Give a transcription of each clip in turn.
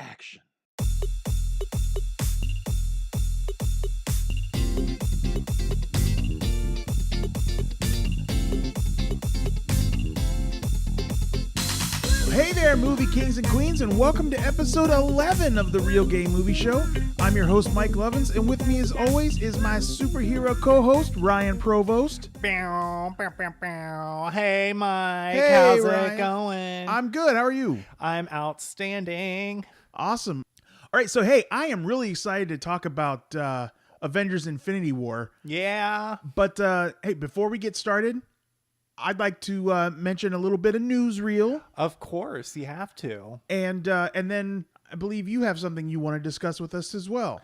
action. Hey there, movie kings and queens, and welcome to episode 11 of the Real Gay Movie Show. I'm your host, Mike Lovins, and with me as always is my superhero co-host, Ryan Provost. Hey, Mike. Hey, how's Ryan. it going? I'm good. How are you? I'm outstanding. Awesome. All right, so hey, I am really excited to talk about Avengers Infinity War. Yeah. But hey, before we get started, I'd like to mention a little bit of newsreel. Of course, you have to. And then I believe you have something you want to discuss with us as well.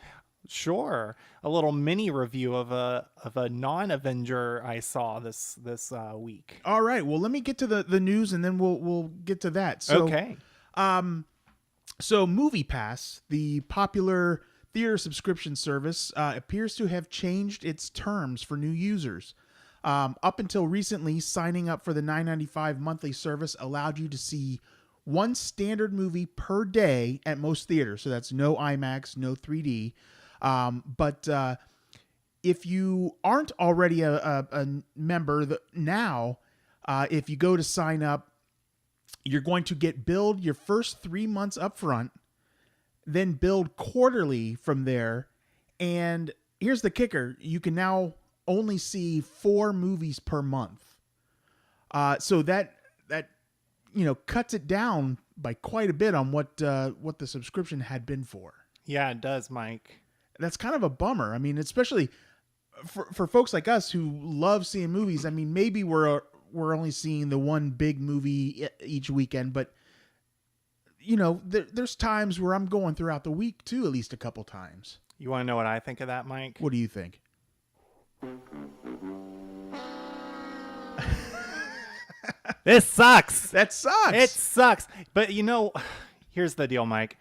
Sure. A little mini review of a non-Avenger I saw this week. All right. Well, let me get to the news, and then we'll get to that. So, okay. So MoviePass, the popular theater subscription service, appears to have changed its terms for new users. Up until recently, signing up for the $9.95 monthly service allowed you to see one standard movie per day at most theaters. So that's no IMAX, no 3D. But if you aren't already a member now, if you go to sign up, you're going to get billed your first 3 months up front, then billed quarterly from there. And here's the kicker. You can now only see 4 movies per month. So that cuts it down by quite a bit on what the subscription had been for. Yeah, it does, Mike. That's kind of a bummer. I mean, especially for folks like us who love seeing movies. I mean, maybe we're only seeing the one big movie each weekend, but there's times where I'm going throughout the week too, at least a couple times. You want to know what I think of that, Mike? What do you think? This sucks. That sucks. It sucks. But here's the deal, Mike.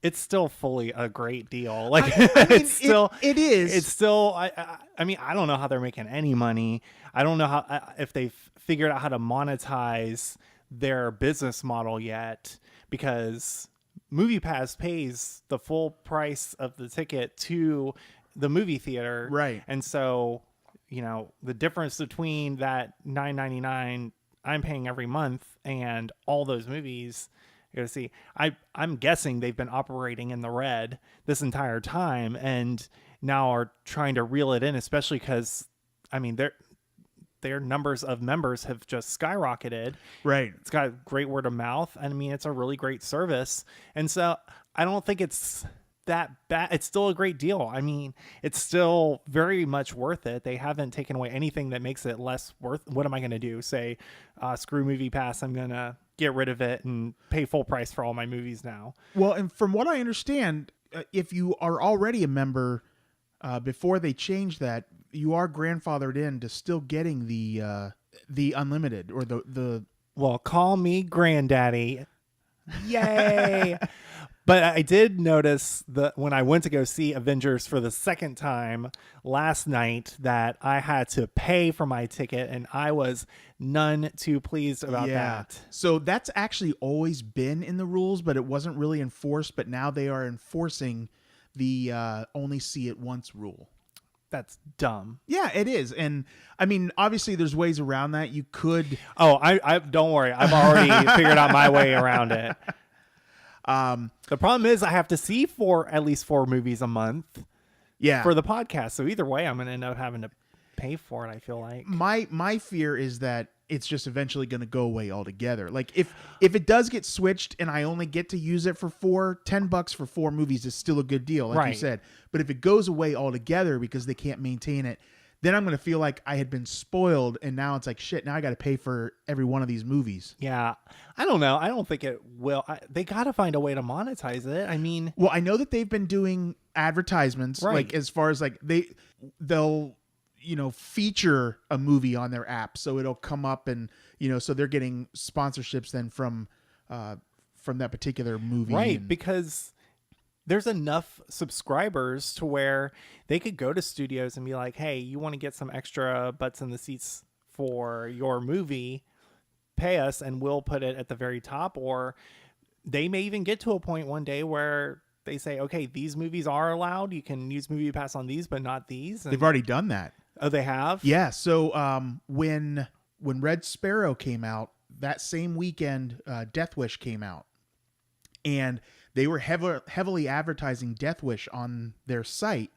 It's still fully a great deal. Like I mean, it's still, it is. It's still. I mean, I don't know how they're making any money. I don't know how if they've figured out how to monetize their business model yet, because MoviePass pays the full price of the ticket to the movie theater, right? And so, the difference between that $9.99 I'm paying every month and all those movies. You see, I'm guessing they've been operating in the red this entire time and now are trying to reel it in, especially because, I mean, their numbers of members have just skyrocketed. Right. It's got great word of mouth. And I mean, it's a really great service. And so I don't think it's that bad. It's still a great deal. I mean, it's still very much worth it. They haven't taken away anything that makes it less worth. What am I going to do? Say, screw MoviePass. I'm going to get rid of it and pay full price for all my movies now. Well, and from what I understand, if you are already a member, before they change that, you are grandfathered in to still getting the unlimited or the. Well, call me granddaddy. Yay. But I did notice that when I went to go see Avengers for the second time last night that I had to pay for my ticket, and I was none too pleased about that. So that's actually always been in the rules, but it wasn't really enforced. But now they are enforcing the only see it once rule. That's dumb. Yeah, it is. And I mean, obviously there's ways around that. You could. Oh, I don't worry. I've already figured out my way around it. The problem is I have to see at least 4 movies a month for the podcast. So either way, I'm going to end up having to pay for it, I feel like. My fear is that it's just eventually going to go away altogether. Like if it does get switched and I only get to use it for $10 for 4 movies is still a good deal, like you said. But if it goes away altogether because they can't maintain it, then I'm going to feel like I had been spoiled, and now it's like, shit, now I got to pay for every one of these movies. Yeah. I don't know. I don't think it will. They got to find a way to monetize it. I mean... Well, I know that they've been doing advertisements, like as far as like they'll feature a movie on their app, so it'll come up and, so they're getting sponsorships then from that particular movie. Right, because there's enough subscribers to where they could go to studios and be like, hey, you want to get some extra butts in the seats for your movie, pay us and we'll put it at the very top. Or they may even get to a point one day where they say, okay, these movies are allowed. You can use Movie Pass on these, but not these. And, They've already done that. oh, they have? Yeah. So when Red Sparrow came out, that same weekend, Death Wish came out, and they were heavily advertising Death Wish on their site.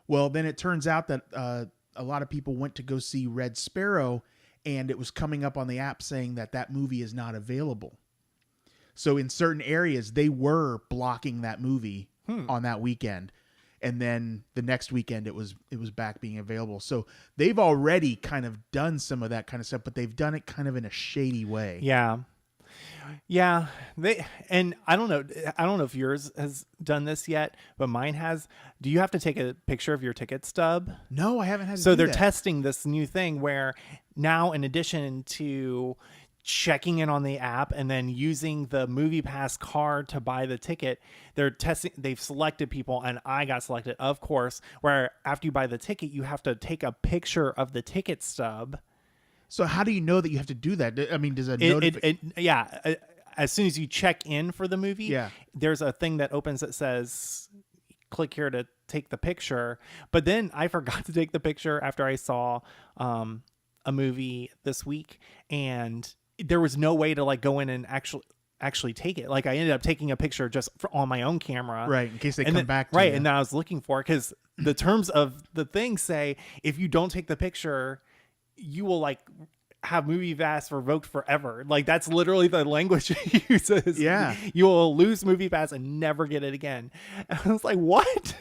Well, then it turns out that a lot of people went to go see Red Sparrow, and it was coming up on the app saying that movie is not available. So in certain areas, they were blocking that movie on that weekend. And then the next weekend, it was back being available. So they've already kind of done some of that kind of stuff, but they've done it kind of in a shady way. Yeah. Yeah. And I don't know if yours has done this yet, but mine has. Do you have to take a picture of your ticket stub? No, I haven't had to So do they're that. testing this new thing where now, in addition to checking in on the app and then using the Movie Pass card to buy the ticket, they've selected people, and I got selected, of course, where after you buy the ticket, you have to take a picture of the ticket stub. So how do you know that you have to do that? I mean, does a notification? Yeah. As soon as you check in for the movie, Yeah. there's a thing that opens that says, click here to take the picture. But then I forgot to take the picture after I saw a movie this week, and there was no way to like go in and actually take it. Like I ended up taking a picture just on my own camera. Right, in case they and come then, back to right, you. and then I was looking for it because the terms of the thing say if you don't take the picture, you will like have Movie Pass revoked forever. Like that's literally the language it uses. Yeah. You will lose Movie Pass and never get it again. And I was like, what?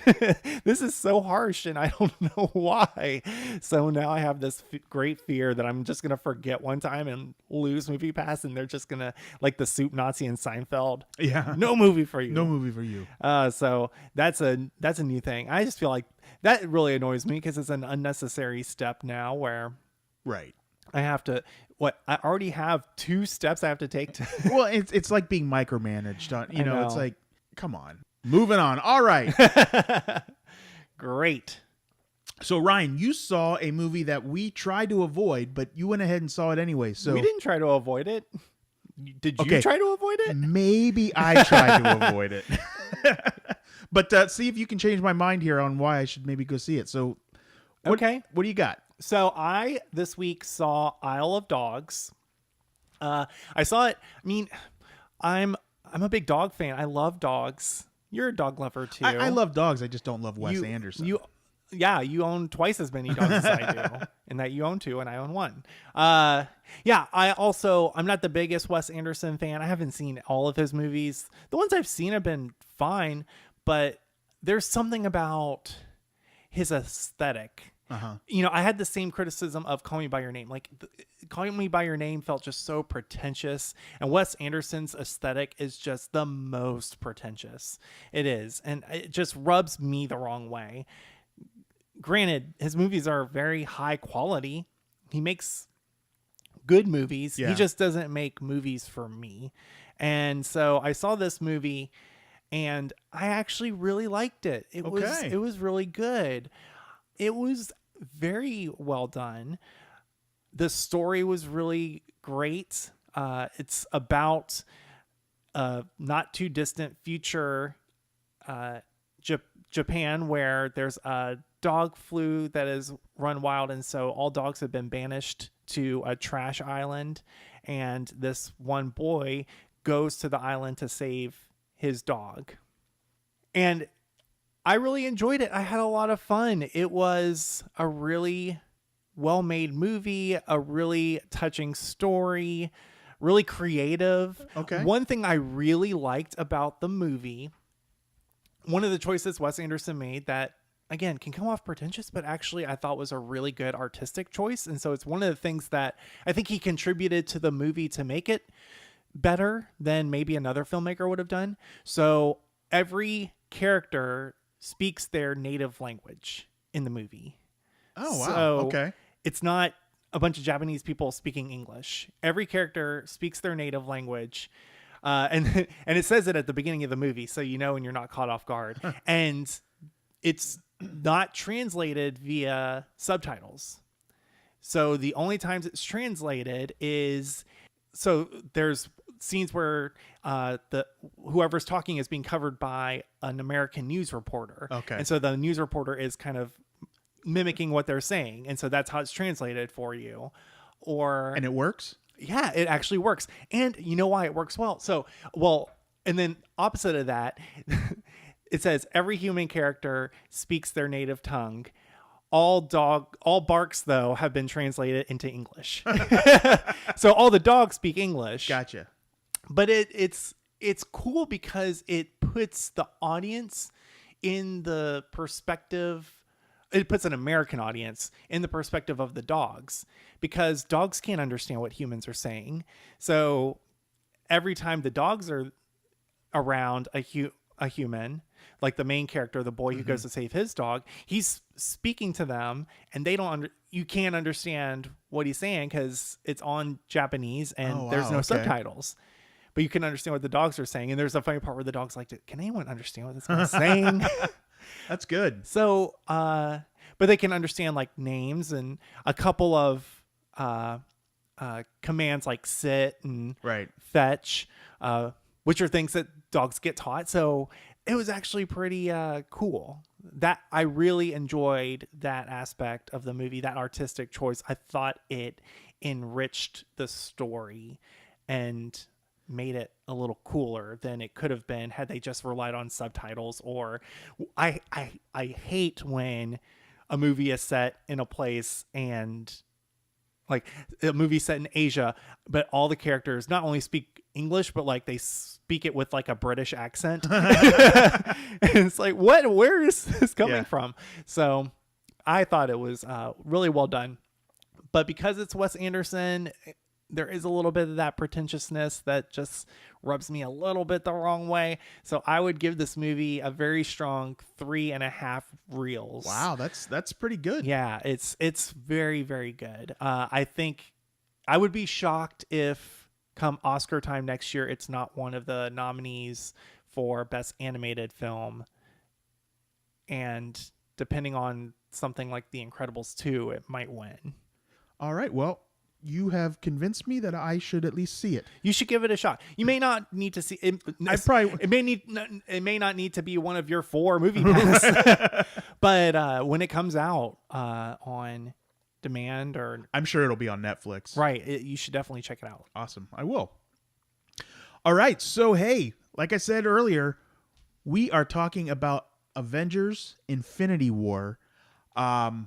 This is so harsh and I don't know why. So now I have this great fear that I'm just going to forget one time and lose Movie Pass, and they're just going to, like the soup Nazi in Seinfeld. Yeah. No movie for you. No movie for you. So that's a new thing. I just feel like that really annoys me because it's an unnecessary step now where Right. I have to, I already have 2 steps I have to take to. Well, it's like being micromanaged. You know, it's know. like, come on. Moving on. All right. Great. So, Ryan, you saw a movie that we tried to avoid, but you went ahead and saw it anyway. So We didn't try to avoid it. Did you Okay. try to avoid it? maybe I tried to avoid it. But see if you can change my mind here on why I should maybe go see it. So, what do you got? So I this week saw Isle of Dogs. I saw it. I mean, I'm a big dog fan. I love dogs. You're a dog lover too. I love dogs. I just don't love Wes Anderson. You own twice as many dogs as I do, in that you own 2 and I own 1. I'm not the biggest Wes Anderson fan. I haven't seen all of his movies. The ones I've seen have been fine, but there's something about his aesthetic. You know, I had the same criticism of Call Me by Your Name. Like, Call Me by Your Name felt just so pretentious, and Wes Anderson's aesthetic is just the most pretentious. It is, and it just rubs me the wrong way. Granted, his movies are very high quality. He makes good movies. Yeah. He just doesn't make movies for me. And so I saw this movie, and I actually really liked it. It was really good. It was very well done. The story was really great. It's about not too distant future Japan, where there's a dog flu that has run wild, and so all dogs have been banished to a trash island, and this one boy goes to the island to save his dog. And I really enjoyed it. I had a lot of fun. It was a really well-made movie, a really touching story, really creative. Okay. One thing I really liked about the movie, one of the choices Wes Anderson made that, again, can come off pretentious, but actually I thought was a really good artistic choice. And so it's one of the things that I think he contributed to the movie to make it better than maybe another filmmaker would have done. So every character speaks their native language in the movie. Oh, wow. So Okay. it's not a bunch of Japanese people speaking English. Every character speaks their native language. And it says it at the beginning of the movie, so you know, and you're not caught off guard. And it's not translated via subtitles. So the only times it's translated is, so there's scenes where the whoever's talking is being covered by an American news reporter. Okay. And so the news reporter is kind of mimicking what they're saying, and so that's how it's translated for you. And it works? Yeah, it actually works. And you know why it works well? And then opposite of that, it says every human character speaks their native tongue. All barks though have been translated into English. So all the dogs speak English. Gotcha. But it's cool because it puts the audience in the perspective. It puts an American audience in the perspective of the dogs, because dogs can't understand what humans are saying. So every time the dogs are around a human, like the main character, the boy who goes to save his dog, he's speaking to them, and you can't understand what he's saying because it's on Japanese and there's no subtitles. But you can understand what the dogs are saying. And there's a funny part where the dog's like, can anyone understand what this guy's saying? That's good. So, but they can understand like names and a couple of commands like sit and fetch, which are things that dogs get taught. So it was actually pretty cool. That I really enjoyed that aspect of the movie, that artistic choice. I thought it enriched the story and made it a little cooler than it could have been had they just relied on subtitles. Or I hate when a movie is set in a place, and like a movie set in Asia, but all the characters not only speak English, but like they speak it with like a British accent. And it's like, where is this coming from? So I thought it was really well done. But because it's Wes Anderson, there is a little bit of that pretentiousness that just rubs me a little bit the wrong way. So I would give this movie a very strong 3.5 reels. Wow, that's pretty good. Yeah, it's very, very good. I think I would be shocked if come Oscar time next year, it's not one of the nominees for Best Animated Film. And depending on something like The Incredibles 2, it might win. All right, well, you have convinced me that I should at least see it. You should give it a shot. You may not need to see it. It may not need to be one of your 4 movie pass. But when it comes out on demand, or I'm sure it'll be on Netflix. Right, you should definitely check it out. Awesome. I will. All right. So, hey, like I said earlier, we are talking about Avengers Infinity War. The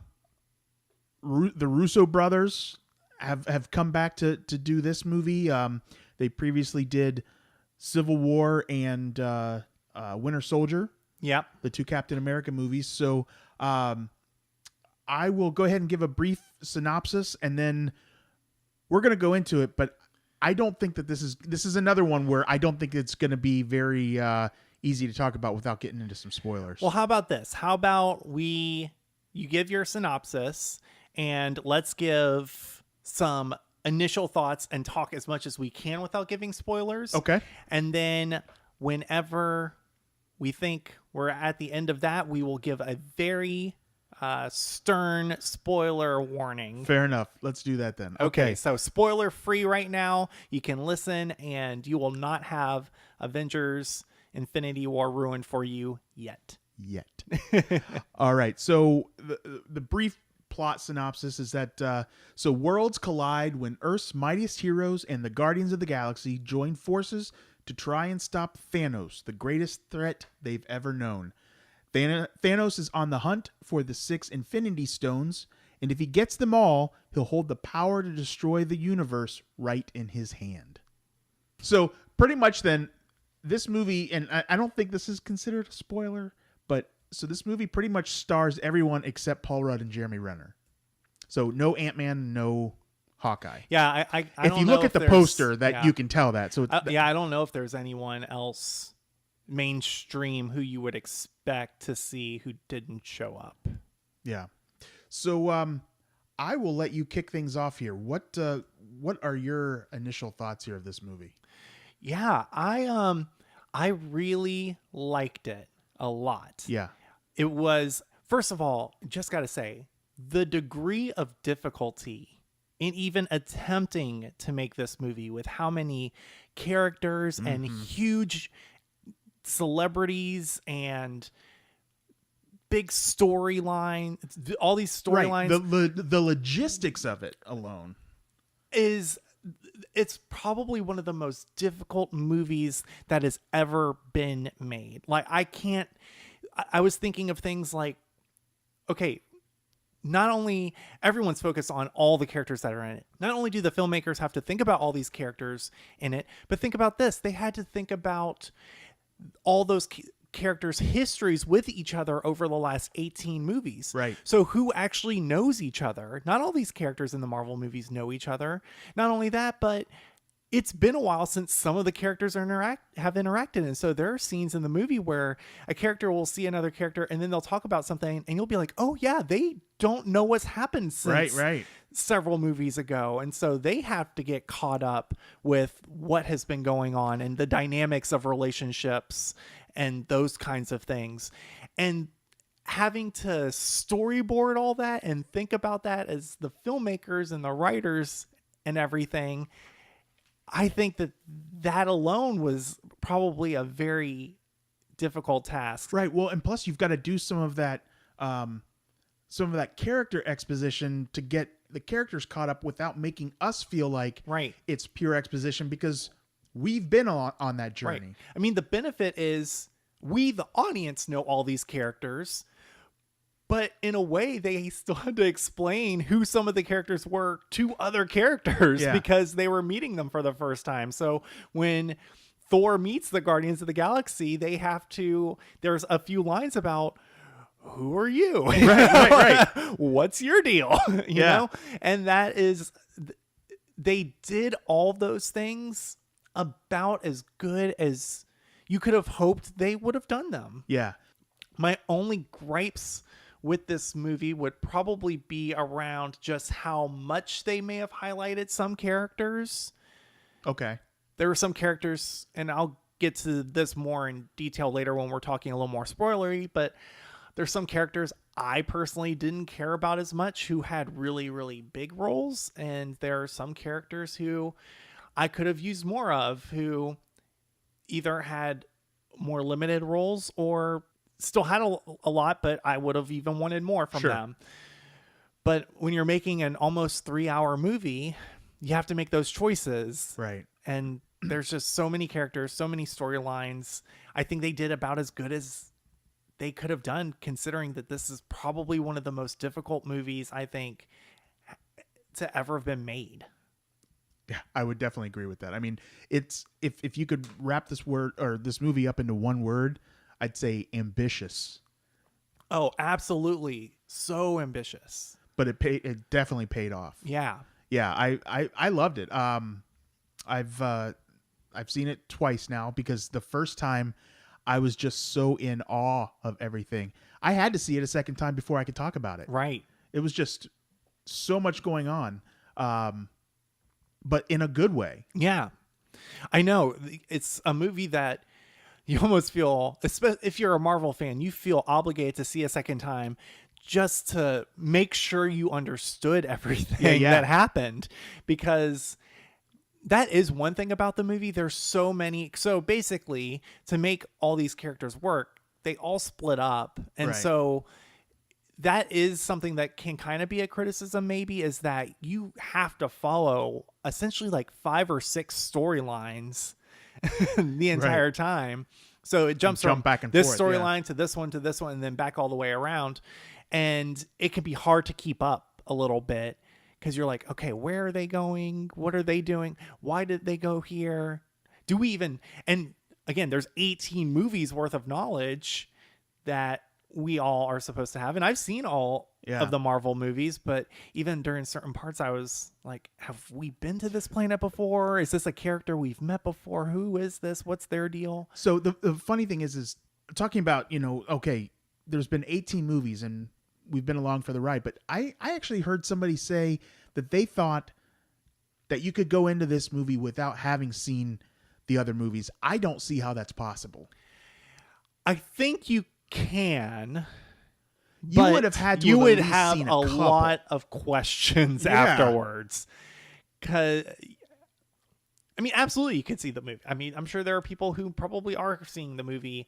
Russo brothers have come back to do this movie. They previously did Civil War and Winter Soldier. Yep. The 2 Captain America movies. So I will go ahead and give a brief synopsis, and then we're going to go into it. But I don't think that this is another one where I don't think it's going to be very easy to talk about without getting into some spoilers. Well, how about this? How about you give your synopsis, and let's give some initial thoughts and talk as much as we can without giving spoilers. Okay. And then whenever we think we're at the end of that, we will give a very stern spoiler warning. Fair enough. Let's do that then. Okay. So spoiler free right now. You can listen, and you will not have Avengers Infinity War ruined for you yet. All right. So the brief plot synopsis is that so worlds collide when Earth's mightiest heroes and the Guardians of the Galaxy join forces to try and stop Thanos, the greatest threat they've ever known. Thanos is on the hunt for the 6 Infinity Stones, and if he gets them all, he'll hold the power to destroy the universe right in his hand. So pretty much then, this movie, and I don't think this is considered a spoiler, but so this movie pretty much stars everyone except Paul Rudd and Jeremy Renner. So no Ant-Man, no Hawkeye. Yeah, I if you look at the poster, that you can tell that. So I don't know if there's anyone else mainstream who you would expect to see who didn't show up. Yeah. So I will let you kick things off here. What are your initial thoughts here of this movie? Yeah, I really liked it a lot. Yeah. It was, first of all, just got to say, the degree of difficulty in even attempting to make this movie with how many characters and huge celebrities and big storyline, all these storylines. The logistics of it alone it's probably one of the most difficult movies that has ever been made. Like, I was thinking of things like, okay, not only everyone's focused on all the characters that are in it, not only do the filmmakers have to think about all these characters in it, but think about this. They had to think about all those characters' histories with each other over the last 18 movies. Right. So who actually knows each other? Not all these characters in the Marvel movies know each other. Not only that, but it's been a while since some of the characters have interacted. And so there are scenes in the movie where a character will see another character and then they'll talk about something and you'll be like, oh yeah, they don't know what's happened since several movies ago. And so they have to get caught up with what has been going on and the dynamics of relationships and those kinds of things. And having to storyboard all that and think about that as the filmmakers and the writers and everything, I think that alone was probably a very difficult task. Right. Well, and plus you've got to do some of that character exposition to get the characters caught up without making us feel like it's pure exposition, because we've been on that journey. Right. I mean, the benefit is we, the audience, know all these characters, but in a way, they still had to explain who some of the characters were to other characters because they were meeting them for the first time. So when Thor meets the Guardians of the Galaxy, there's a few lines about, who are you? Right. What's your deal? you know? And that is, they did all those things about as good as you could have hoped they would have done them. Yeah. My only gripes with this movie would probably be around just how much they may have highlighted some characters. Okay. There were some characters, and I'll get to this more in detail later when we're talking a little more spoilery, but there's some characters I personally didn't care about as much who had really, really big roles. And there are some characters who I could have used more of, who either had more limited roles or still had a lot, but I would have even wanted more from them. But when you're making an almost 3-hour movie, you have to make those choices. Right. And there's just so many characters, so many storylines. I think they did about as good as they could have done, considering that this is probably one of the most difficult movies, I think, to ever have been made. Yeah, I would definitely agree with that. I mean, it's if you could wrap this movie up into one word, I'd say ambitious. Oh, absolutely. So ambitious. But it definitely paid off. Yeah. Yeah, I loved it. I've seen it twice now, because the first time I was just so in awe of everything. I had to see it a second time before I could talk about it. Right. It was just so much going on. But in a good way. Yeah. I know. It's a movie that you almost feel, if you're a Marvel fan, you feel obligated to see a second time just to make sure you understood everything that happened, because that is one thing about the movie. There's so many. So basically, to make all these characters work, they all split up. And so that is something that can kind of be a criticism, maybe, is that you have to follow essentially like 5 or 6 storylines the entire time. So it jumps from back and this forth, storyline to this one, and then back all the way around. And it can be hard to keep up a little bit, because you're like, okay, where are they going? What are they doing? Why did they go here? Do we even... And again, there's 18 movies worth of knowledge that we all are supposed to have. And I've seen all of the Marvel movies, but even during certain parts, I was like, have we been to this planet before? Is this a character we've met before? Who is this? What's their deal? So the funny thing is talking about, okay, there's been 18 movies and we've been along for the ride, but I actually heard somebody say that they thought that you could go into this movie without having seen the other movies. I don't see how that's possible. I think you can. You would have had to. You have would at least have seen a couple. lot of questions afterwards. 'Cause I mean, absolutely, you could see the movie. I mean, I'm sure there are people who probably are seeing the movie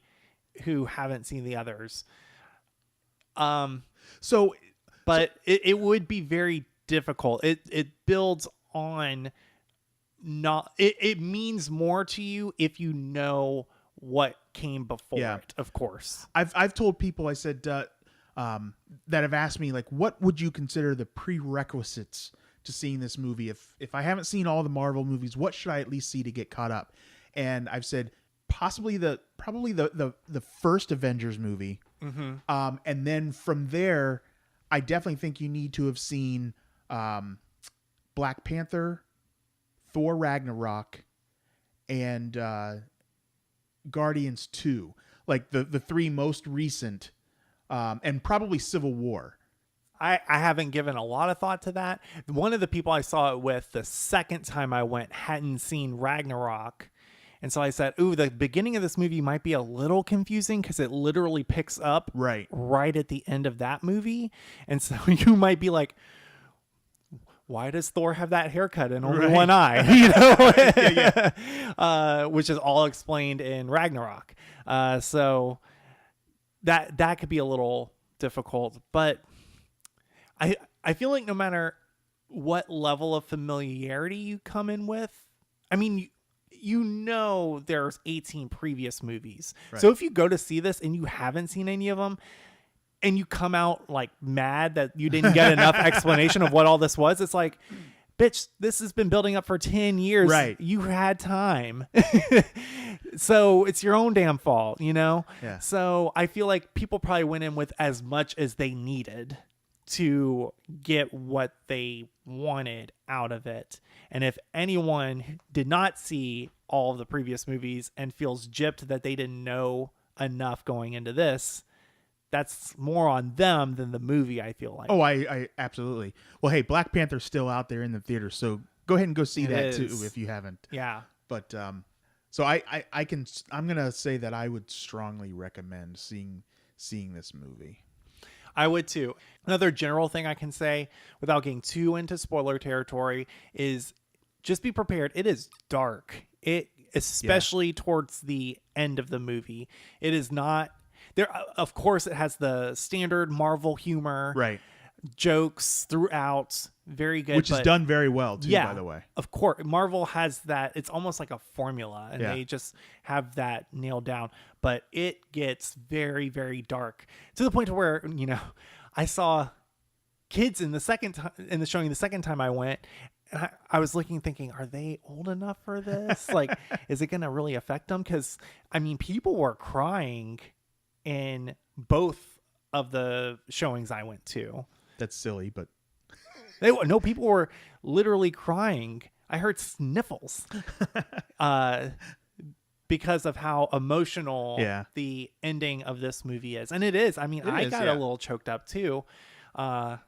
who haven't seen the others. So But it would be very difficult. It builds on it means more to you if you know what came before it, of course. I've told people, I said, that have asked me, like, what would you consider the prerequisites to seeing this movie? If I haven't seen all the Marvel movies, what should I at least see to get caught up? And I've said probably the first Avengers movie. Mm-hmm. And then from there, I definitely think you need to have seen Black Panther, Thor Ragnarok, and Guardians 2. Like the three most recent, and probably Civil War. I haven't given a lot of thought to that. One of the people I saw it with the second time I went hadn't seen Ragnarok. And so I said, ooh, the beginning of this movie might be a little confusing because it literally picks up right at the end of that movie. And so you might be like, why does Thor have that haircut and only one eye? You know, which is all explained in Ragnarok. So that could be a little difficult, but I feel like no matter what level of familiarity you come in with, I mean, you know, there's 18 previous movies. Right. So if you go to see this and you haven't seen any of them and you come out like mad that you didn't get enough explanation of what all this was, it's like, bitch, this has been building up for 10 years. Right. You had time. So it's your own damn fault, you know? Yeah. So I feel like people probably went in with as much as they needed to get what they wanted out of it. And if anyone did not see all of the previous movies and feels gypped that they didn't know enough going into this, that's more on them than the movie, I feel like. Oh, I absolutely. Well, hey, Black Panther's still out there in the theater, so go ahead and go see that too if you haven't. Yeah. But so I'm gonna say that I would strongly recommend seeing this movie. I would too. Another general thing I can say without getting too into spoiler territory is just be prepared. It is dark. Especially towards the end of the movie. It is not there. Of course, it has the standard Marvel humor, right? Jokes throughout, very good, which is done very well too. By the way, of course, Marvel has that. It's almost like a formula, and they just have that nailed down. But it gets very, very dark to the point where, you know, I saw kids in the showing the second time I went, and I was thinking, are they old enough for this? Like, is it going to really affect them? Because I mean, people were crying in both of the showings I went to. That's silly, but people were literally crying. I heard sniffles because of how emotional the ending of this movie is. And it is. I mean, I got a little choked up too. But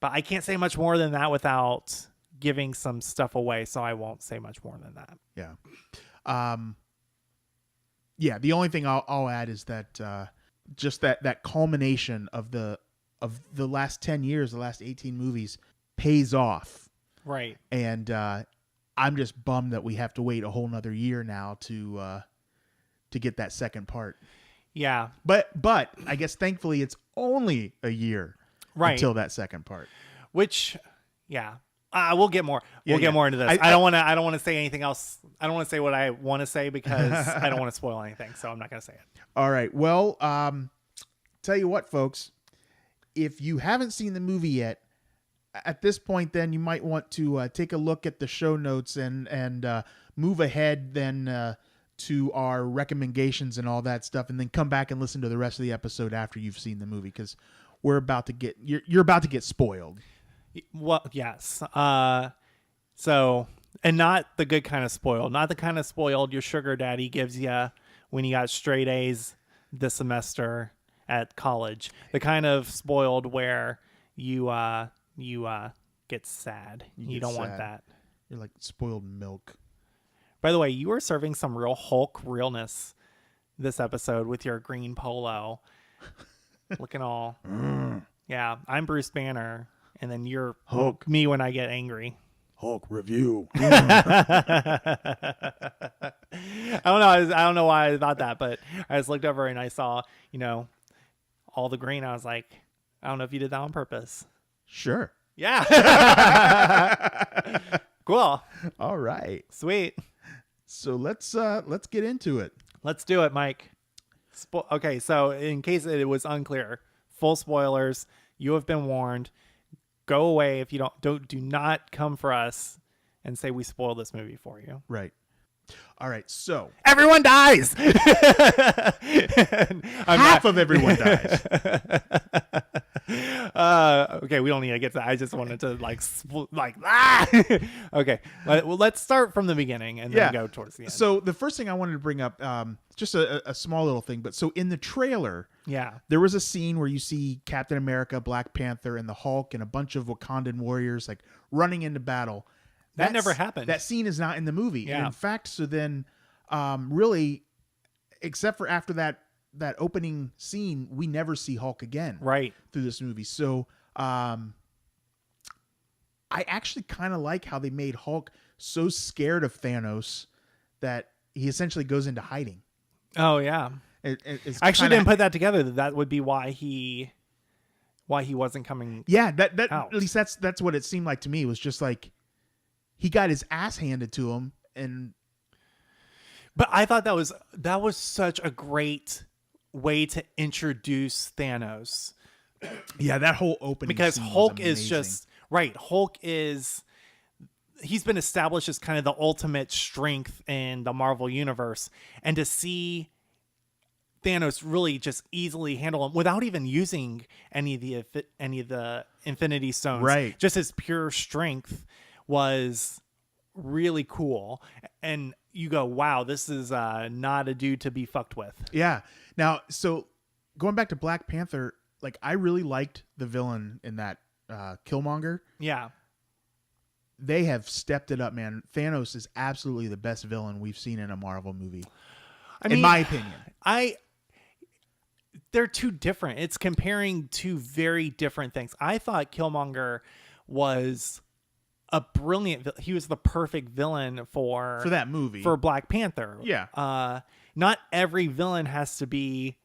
I can't say much more than that without giving some stuff away, so I won't say much more than that. Yeah. The only thing I'll add is that just that culmination of the last 10 years, the last 18 movies pays off. Right. And I'm just bummed that we have to wait a whole nother year now to get that second part. Yeah. But I guess thankfully it's only a year until that second part. Which, we'll get more. We'll get more into this. I don't want to say anything else. I don't want to say what I want to say because I don't want to spoil anything. So I'm not going to say it. All right. Well, tell you what, folks, if you haven't seen the movie yet, at this point, then you might want to take a look at the show notes and move ahead then to our recommendations and all that stuff, and then come back and listen to the rest of the episode after you've seen the movie, because you're about to get spoiled. Well, yes. So, and not the good kind of spoiled, not the kind of spoiled your sugar daddy gives you when you got straight A's this semester at college. The kind of spoiled where you get sad. You don't want that. You're like spoiled milk. By the way, you were serving some real Hulk realness this episode with your green polo. Looking all... Yeah, I'm Bruce Banner, and then you're Hulk. Me when I get angry. Hulk review. I don't know. I don't know why I thought that, but I just looked over and I saw, all the green. I was like, I don't know if you did that on purpose. Sure. Yeah. Cool. All right. Sweet. So let's get into it. Let's do it, Mike. Okay, so in case it was unclear, full spoilers. You have been warned. Go away if you do not come for us and say we spoiled this movie for you. Right. All right. So everyone dies. Half of everyone dies. Okay, we don't need to get to that. I just wanted to Okay, well, let's start from the beginning and then go towards the end. So the first thing I wanted to bring up, just a small little thing, but so in the trailer, there was a scene where you see Captain America, Black Panther, and the Hulk and a bunch of Wakandan warriors like running into battle. That never happened. That scene is not in the movie. Yeah. And in fact, so then, really, except for after that opening scene, we never see Hulk again. Right. Through this movie. So, I actually kind of like how they made Hulk so scared of Thanos that he essentially goes into hiding. Oh yeah. I actually didn't put that together. That would be why he wasn't coming. Yeah. That out. At least that's what it seemed like to me. It was just like he got his ass handed to him, but I thought that was such a great way to introduce Thanos. Yeah, that whole opening because scene Hulk was is just right. He's been established as kind of the ultimate strength in the Marvel universe, and to see Thanos really just easily handle him without even using any of the Infinity Stones, right? Just his pure strength was really cool. And you go, wow, this is not a dude to be fucked with. Yeah. Now, so going back to Black Panther, like I really liked the villain in that Killmonger. Yeah. They have stepped it up, man. Thanos is absolutely the best villain we've seen in a Marvel movie. In my opinion. They're too different. It's comparing two very different things. I thought Killmonger was a brilliant he was the perfect villain for that movie, for Black Panther. Yeah. Not every villain has to be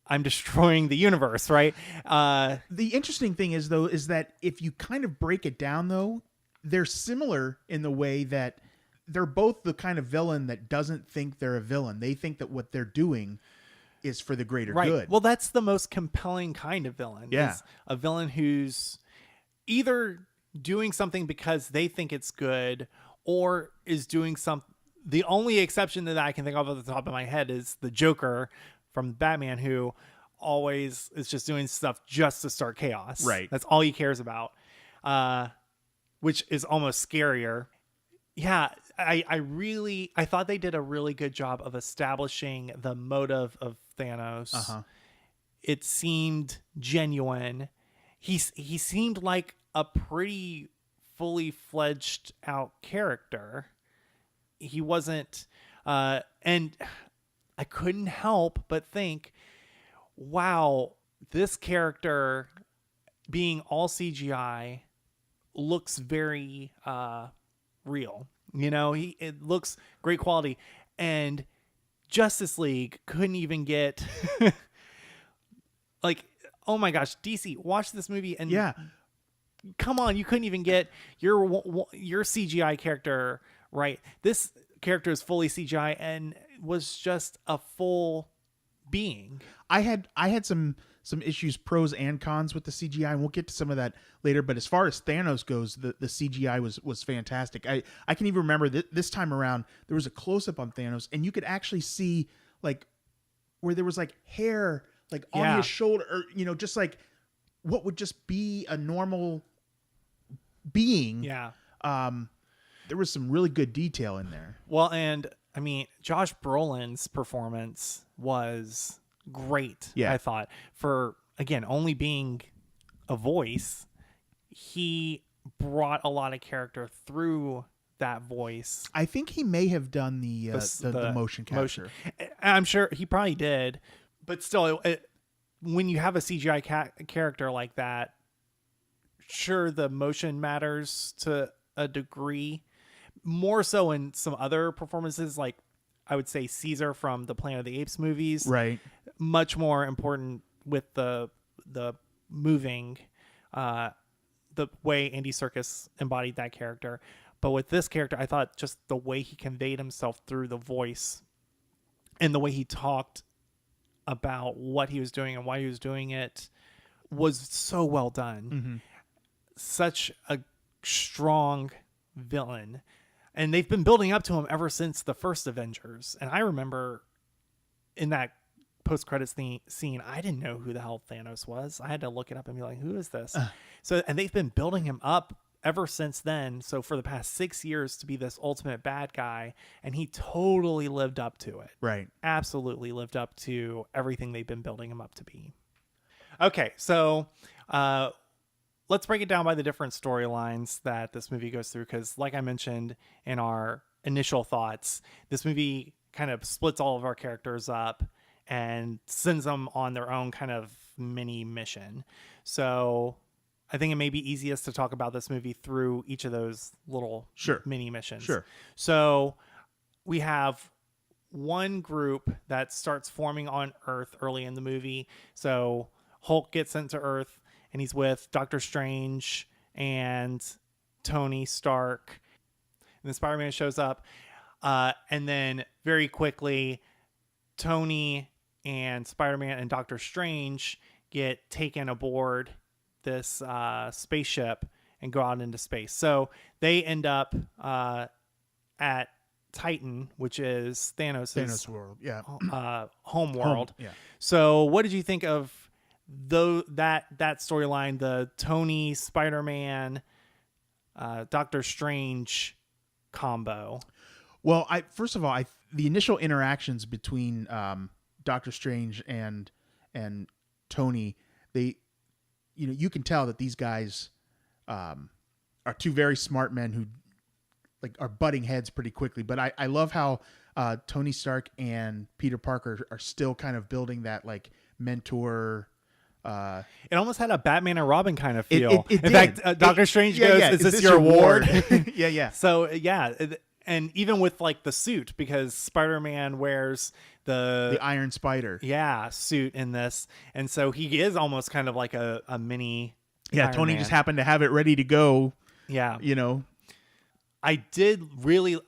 I'm destroying the universe, right? The interesting thing is that if you kind of break it down though, they're similar in the way that they're both the kind of villain that doesn't think they're a villain. They think that what they're doing is for the greater good. Well, that's the most compelling kind of villain. Yeah. Is a villain who's either doing something because they think it's good or is doing something. The only exception that I can think of at the top of my head is the Joker from Batman, who always is just doing stuff just to start chaos. Right. That's all he cares about, which is almost scarier. Yeah, I thought they did a really good job of establishing the motive of Thanos. Uh-huh. It seemed genuine. He seemed like a pretty fully fledged out character. He wasn't, and I couldn't help but think, wow, this character being all CGI looks very real. It looks great quality, and Justice League couldn't even get like, oh my gosh, DC, watch this movie and come on, you couldn't even get your CGI character right. This character is fully CGI and was just a full being. I had some issues, pros and cons with the CGI, and we'll get to some of that later. But as far as Thanos goes, the CGI was fantastic. I can even remember this time around, there was a close-up on Thanos, and you could actually see like where there was like hair like on his shoulder, or just like what would just be a normal being. Yeah. There was some really good detail in there. Well, and I mean, Josh Brolin's performance was great. Yeah. I thought, for again only being a voice, he brought a lot of character through that voice. I think he may have done the motion capture. I'm sure he probably did, but still, when you have a CGI character like that, sure, the motion matters to a degree, more so in some other performances, like I would say Caesar from the Planet of the Apes movies. Right. Much more important with the moving, the way Andy Serkis embodied that character. But with this character, I thought just the way he conveyed himself through the voice and the way he talked about what he was doing and why he was doing it was so well done. Mm-hmm. Such a strong villain. And they've been building up to him ever since the first Avengers. And I remember in that post-credits scene, I didn't know who the hell Thanos was. I had to look it up and be like, who is this? And they've been building him up ever since then. So for the past 6 years to be this ultimate bad guy, and he totally lived up to it. Right. Absolutely lived up to everything they've been building him up to be. Okay, so let's break it down by the different storylines that this movie goes through, because like I mentioned in our initial thoughts, this movie kind of splits all of our characters up and sends them on their own kind of mini mission. So I think it may be easiest to talk about this movie through each of those little mini missions. Sure. So we have one group that starts forming on Earth early in the movie. So Hulk gets sent to Earth and he's with Doctor Strange and Tony Stark. And then Spider-Man shows up. And then very quickly, Tony and Spider-Man and Doctor Strange get taken aboard this spaceship and go out into space. So they end up at Titan, which is Thanos' world. Yeah. home world. Yeah. So what did you think of that storyline, the Tony, Spider-Man, Doctor Strange combo? Well, first of all, the initial interactions between Doctor Strange and Tony, you can tell that these guys are two very smart men who are butting heads pretty quickly. But I love how Tony Stark and Peter Parker are still kind of building that mentor. It almost had a Batman and Robin kind of feel. It In did. fact, Doctor Strange goes, yeah. "Is this your ward?" Yeah. So yeah, and even with the suit, because Spider-Man wears the Iron Spider suit in this, and so he is almost kind of like a mini. Yeah, Iron Tony Man. just happened to have it ready to go. Yeah, I didn't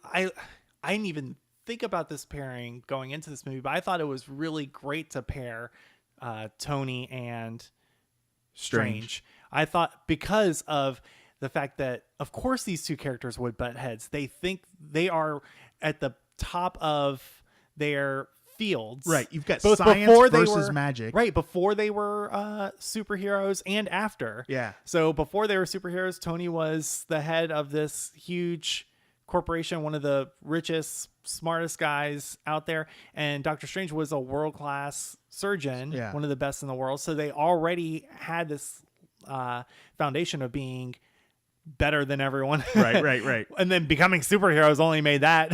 even think about this pairing going into this movie, but I thought it was really great to pair Tony and Strange. I thought because of the fact that, of course, these two characters would butt heads. They think they are at the top of their fields. Right. You've got both science before versus they were, magic. Right. Before they were superheroes and after. Yeah. So before they were superheroes, Tony was the head of this huge corporation, one of the richest, smartest guys out there. And Doctor Strange was a world-class surgeon, one of the best in the world. So they already had this foundation of being better than everyone. Right. And then becoming superheroes only made that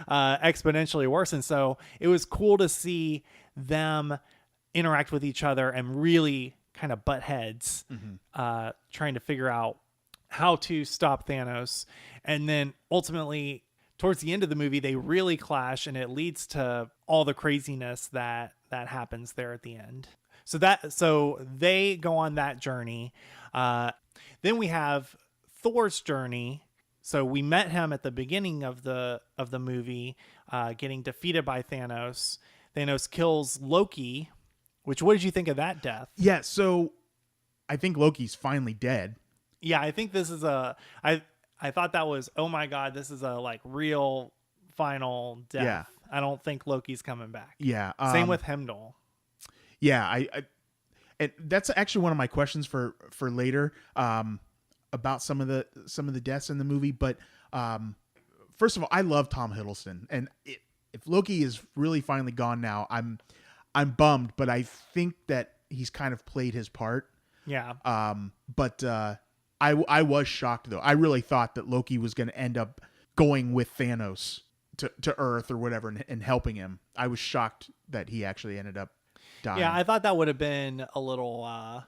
exponentially worse. And so it was cool to see them interact with each other and really kind of butt heads, trying to figure out how to stop Thanos. And then ultimately, towards the end of the movie, they really clash, and it leads to all the craziness that happens there at the end. So they go on that journey. Then we have Thor's journey. So we met him at the beginning of the movie, getting defeated by Thanos. Thanos kills Loki. What did you think of that death? Yeah. So I think Loki's finally dead. Yeah, I think this is I thought that was, oh my God, this is a real final death. Yeah. I don't think Loki's coming back. Yeah. Same with Heimdall. Yeah, and that's actually one of my questions for later, about some of the deaths in the movie. But first of all, I love Tom Hiddleston, and if Loki is really finally gone now, I'm bummed. But I think that he's kind of played his part. Yeah. But I was shocked though. I really thought that Loki was going to end up going with Thanos to Earth or whatever and helping him. I was shocked that he actually ended up dying. Yeah, I thought that would have been a little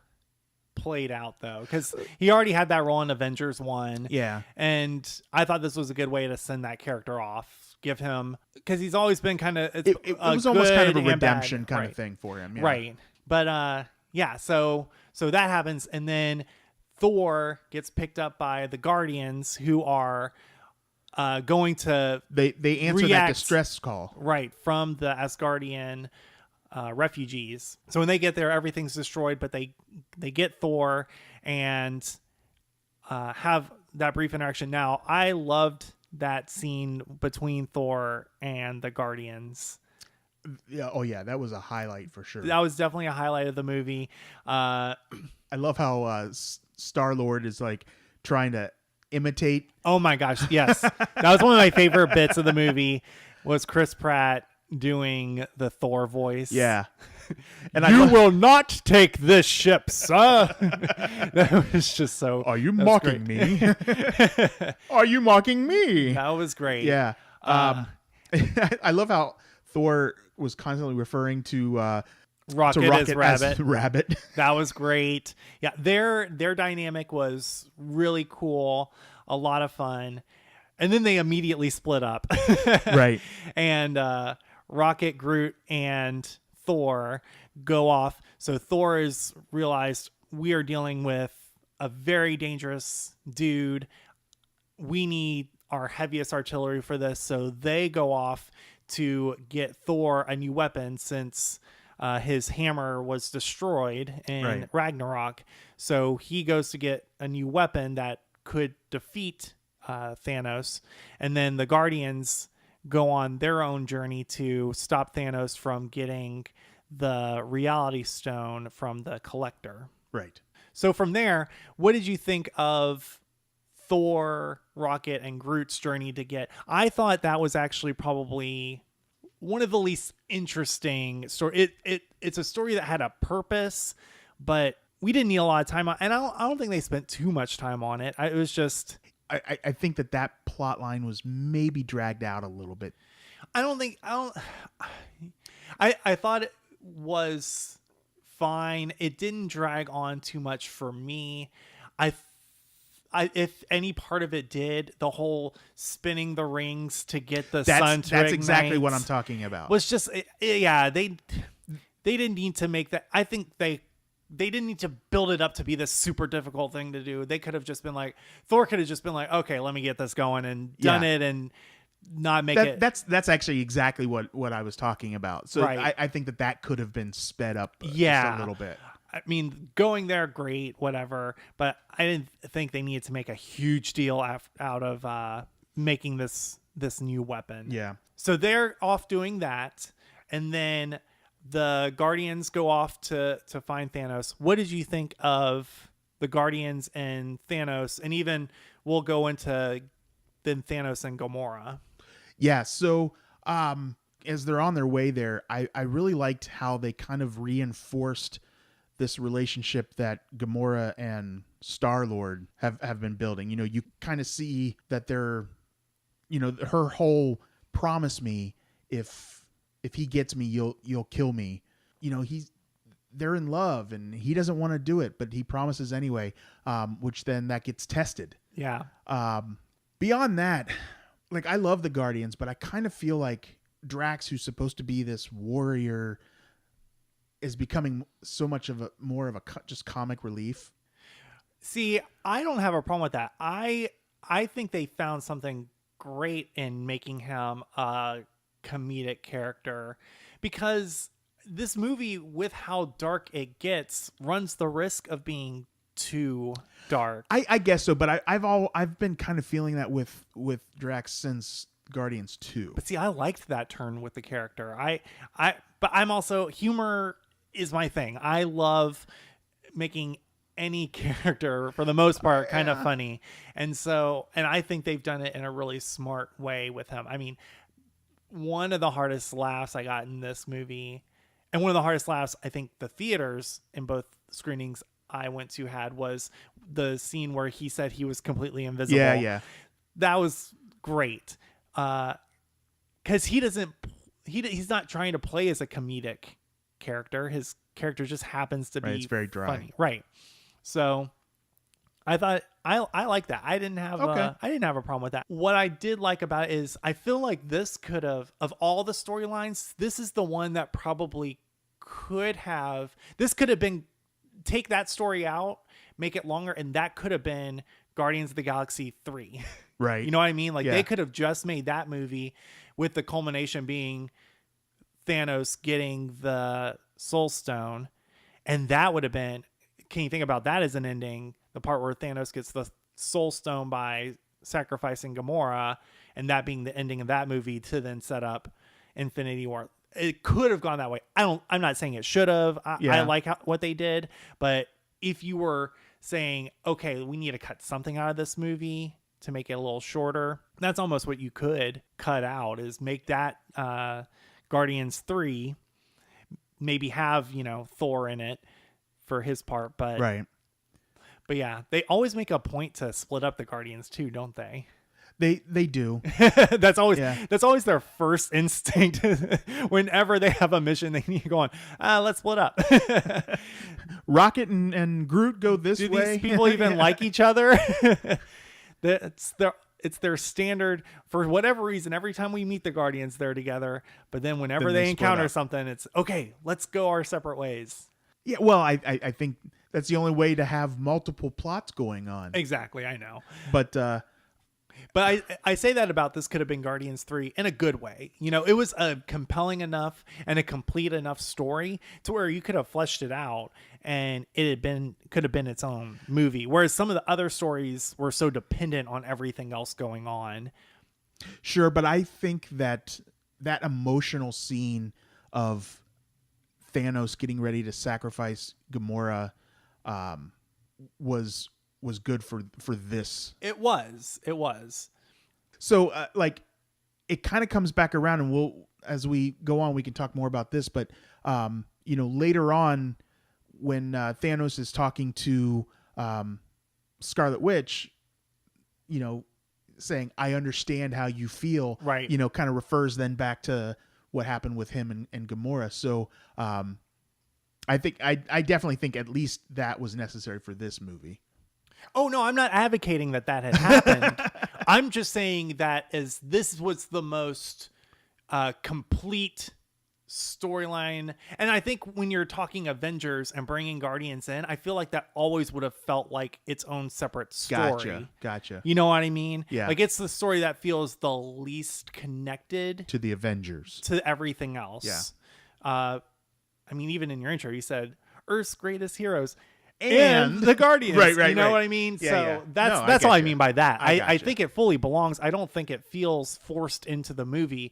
played out though, because he already had that role in Avengers 1. Yeah. And I thought this was a good way to send that character off. Give him, because he's always been kind of, It was almost kind of a redemption kind right. of thing for him. Yeah. Right. But yeah, so that happens, and then Thor gets picked up by the Guardians, who are going to They answer that distress call. right from the Asgardian refugees. So when they get there, everything's destroyed, but they get Thor and have that brief interaction. Now, I loved that scene between Thor and the Guardians. Yeah. Oh yeah, that was a highlight for sure. That was definitely a highlight of the movie. I love how Star-Lord is like trying to imitate. Oh my gosh, yes. That was one of my favorite bits of the movie, was Chris Pratt doing the Thor voice. Yeah. And you will not take this ship, sir. That was just so. Are you mocking me? Are you mocking me? That was great. Yeah. I love how Thor was constantly referring to Rocket as Rabbit. Rabbit. That was great. Yeah, their dynamic was really cool, a lot of fun. And then they immediately split up. Right. And Rocket, Groot, and Thor go off. So Thor has realized, we are dealing with a very dangerous dude. We need our heaviest artillery for this. So they go off to get Thor a new weapon, since his hammer was destroyed in Ragnarok. So he goes to get a new weapon that could defeat Thanos. And then the Guardians go on their own journey to stop Thanos from getting the Reality Stone from the Collector. Right. So from there, what did you think of Thor, Rocket, and Groot's journey to get? I thought that was actually probably one of the least interesting story. It's a story that had a purpose, but we didn't need a lot of time on, and I don't think they spent too much time on it. It was just, I think that plot line was maybe dragged out a little bit. I thought it was fine. It didn't drag on too much for me. If any part of it did, the whole spinning the rings to get the sun to that's ignite exactly what I'm talking about. was just, yeah, they didn't need to make that. I think they didn't need to build it up to be this super difficult thing to do. They could have just been like, Thor could have just been like, okay, let me get this going, and done it, and not make it. That's actually exactly what I was talking about. So Right. I think that could have been sped up just a little bit. I mean, going there, great, whatever. But I didn't think they needed to make a huge deal out of making this new weapon. Yeah. So they're off doing that, and then the Guardians go off to find Thanos. What did you think of the Guardians and Thanos? And even we'll go into then Thanos and Gamora. Yeah. So as they're on their way there, I really liked how they kind of reinforced this relationship that Gamora and Star-Lord have been building. You know, you kind of see that they're, you know, her whole promise me, if he gets me, you'll kill me. You know, they're in love and he doesn't want to do it, but he promises anyway, which then that gets tested. Yeah. Beyond that, like, I love the Guardians, but I kind of feel like Drax, who's supposed to be this warrior, is becoming so much of more of a just comic relief. See, I don't have a problem with that. I think they found something great in making him a comedic character, because this movie, with how dark it gets, runs the risk of being too dark. I guess so, but I've been kind of feeling that with Drax since Guardians 2. But see, I liked that turn with the character. But I'm also, humor is my thing. I love making any character, for the most part, kind of funny. And I think they've done it in a really smart way with him. I mean, one of the hardest laughs I got in this movie, and one of the hardest laughs I think the theaters in both screenings I went to had, was the scene where he said he was completely invisible. Yeah. That was great. Because he's not trying to play as a comedic character. His character just happens to be it's very dry. funny. Right. So I thought I like that. I didn't have Okay. I didn't have a problem with that. What I did like about it is I feel like this could have, of all the storylines, this is the one that probably could have, this could have been, take that story out, make it longer, and that could have been Guardians of the Galaxy 3. Right. You know what I mean? Like Yeah. they could have just made that movie with the culmination being Thanos getting the Soul Stone, and that would have been, can you think about that as an ending? The part where Thanos gets the Soul Stone by sacrificing Gamora, and that being the ending of that movie to then set up Infinity War. It could have gone that way. I'm not saying it should have. I like what they did, but if you were saying, okay, we need to cut something out of this movie to make it a little shorter, that's almost what you could cut out, is make that Guardians 3, maybe have, Thor in it for his part, but Right. But yeah, they always make a point to split up the Guardians too, don't they? They do. That's always their first instinct. Whenever they have a mission, they need to go on, let's split up. Rocket and Groot go this Do way. these people even like each other? It's their standard for whatever reason. Every time we meet the Guardians, they're together. But then whenever Then they they split encounter up. something, it's okay, let's go our separate ways. Yeah, well, I think that's the only way to have multiple plots going on. Exactly, I know. But But I say that about this could have been Guardians 3 in a good way. It was a compelling enough and a complete enough story to where you could have fleshed it out and could have been its own movie. Whereas some of the other stories were so dependent on everything else going on. sure, but I think that emotional scene of Thanos getting ready to sacrifice Gamora was good for this. It was. So it kind of comes back around, and we'll, as we go on, we can talk more about this. But later on, when Thanos is talking to Scarlet Witch, saying, "I understand how you feel," Right. Kind of refers then back to what happened with him and Gamora. So I definitely think at least that was necessary for this movie. Oh, no, I'm not advocating that had happened. I'm just saying that as this was the most complete storyline. And I think when you're talking Avengers and bringing Guardians in, I feel like that always would have felt like its own separate story. Gotcha. You know what I mean? Yeah. Like it's the story that feels the least connected To the Avengers. to everything else. Yeah. Even in your intro, you said Earth's greatest heroes And the Guardians. Right, You know right. what I mean? Yeah, So yeah. that's No, I that's all I getcha. mean by that. I I gotcha. think it fully belongs. I don't think it feels forced into the movie.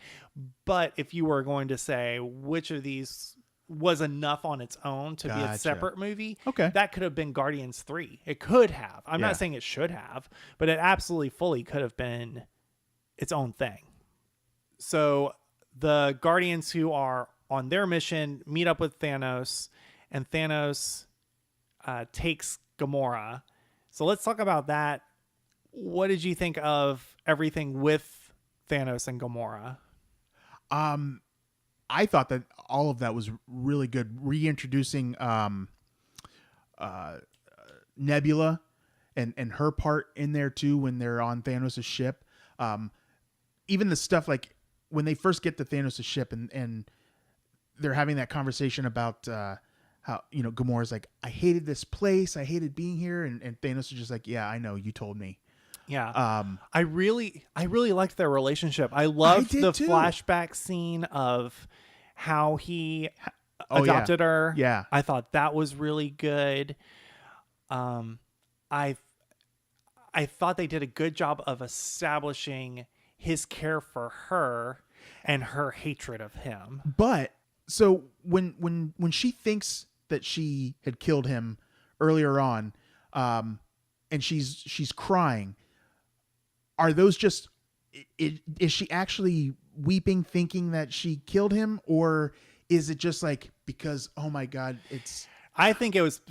But if you were going to say which of these was enough on its own to be a Gotcha. separate movie, Okay. that could have been Guardians 3. It could have. I'm Yeah. not saying it should have, but it absolutely fully could have been its own thing. So the Guardians who are on their mission meet up with Thanos, and Thanos takes Gamora. So let's talk about that. What did you think of everything with Thanos and Gamora? I thought that all of that was really good. Reintroducing Nebula and her part in there too when they're on Thanos' ship. Even the stuff like when they first get to Thanos' ship and they're having that conversation about how Gamora's like, I hated this place, I hated being here, and Thanos is just like, yeah, I know, you told me. Yeah. I really liked their relationship. I loved did the too. flashback scene of how he Oh, yeah. adopted her. Yeah. I thought that was really good. I thought they did a good job of establishing his care for her and her hatred of him. But so when she thinks that she had killed him earlier on, and she's crying, are those just is she actually weeping thinking that she killed him, or is it just like, because oh my god, it's I think it was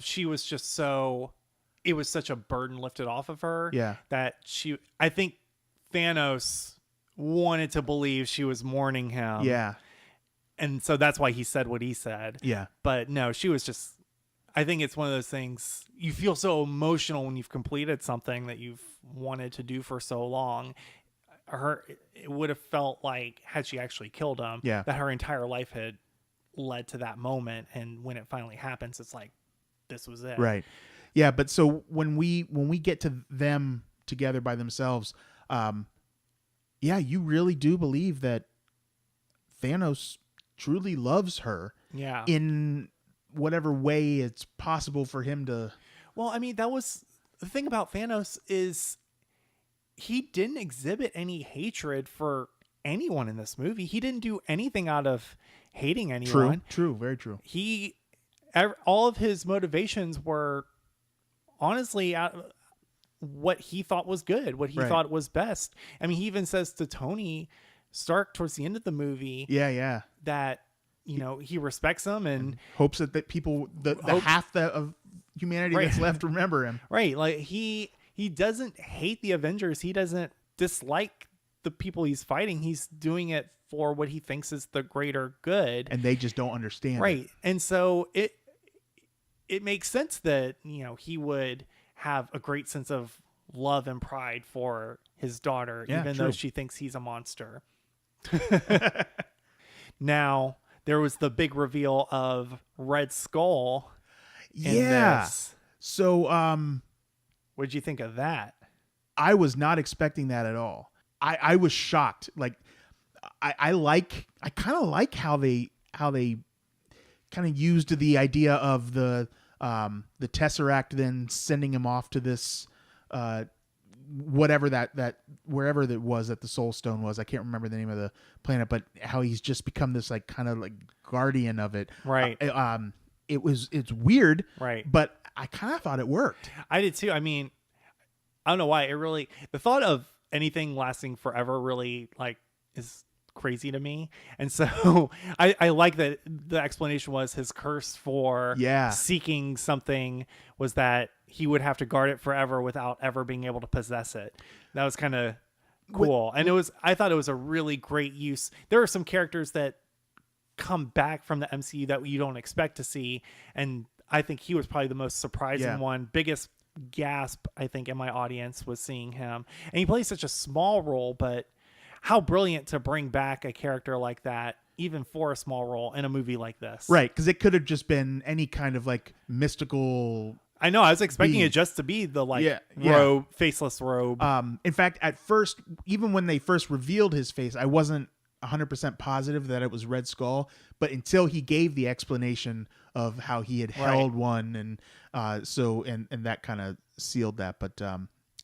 such a burden lifted off of her. Yeah. That I think Thanos wanted to believe she was mourning him. yeah And so that's why he said what he said. yeah But no, she was just, I think it's one of those things you feel so emotional when you've completed something that you've wanted to do for so long. It would have felt like, had she actually killed him, Yeah. that her entire life had led to that moment, and when it finally happens, it's like, this was it. Right. Yeah, but so when we get to them together by themselves, yeah, you really do believe that Thanos truly loves her. Yeah. In whatever way it's possible for him to. Well, I mean, that was the thing about Thanos, is he didn't exhibit any hatred for anyone in this movie. He didn't do anything out of hating anyone. True, very true. All of his motivations were honestly out what he thought was good, what he thought was best. I mean, he even says to Tony Stark towards the end of the movie, yeah, that, you know, he respects him and hopes that people, the half of humanity that's left, remember him. Right. Like he doesn't hate the Avengers. He doesn't dislike the people he's fighting. He's doing it for what he thinks is the greater good. And they just don't understand. Right. It. And so it makes sense that, you know, he would have a great sense of love and pride for his daughter, even though she thinks he's a monster. Now, there was the big reveal of Red Skull in this. So, what did you think of that? I was not expecting that at all. I was shocked. Like, I kind of like how they kind of used the idea of the Tesseract then sending him off to this whatever that wherever that was that the Soul Stone was. I can't remember the name of the planet, but how he's just become this like kind of like guardian of it. Right. It's weird. Right. But I kind of thought it worked. I did too. I mean, I don't know why the thought of anything lasting forever really like is crazy to me. And so I like that the explanation was his curse for seeking something was that he would have to guard it forever without ever being able to possess it. That was kind of cool. And I thought it was a really great use. There are some characters that come back from the MCU that you don't expect to see. And I think he was probably the most surprising one. Biggest gasp, I think, in my audience was seeing him. And he plays such a small role, but how brilliant to bring back a character like that, even for a small role in a movie like this. Right, because it could have just been any kind of like mystical. I know, I was expecting it just to be the robe, faceless robe. In fact, at first, even when they first revealed his face, I wasn't 100% positive that it was Red Skull, but until he gave the explanation of how he had held one, and and that kind of sealed that. But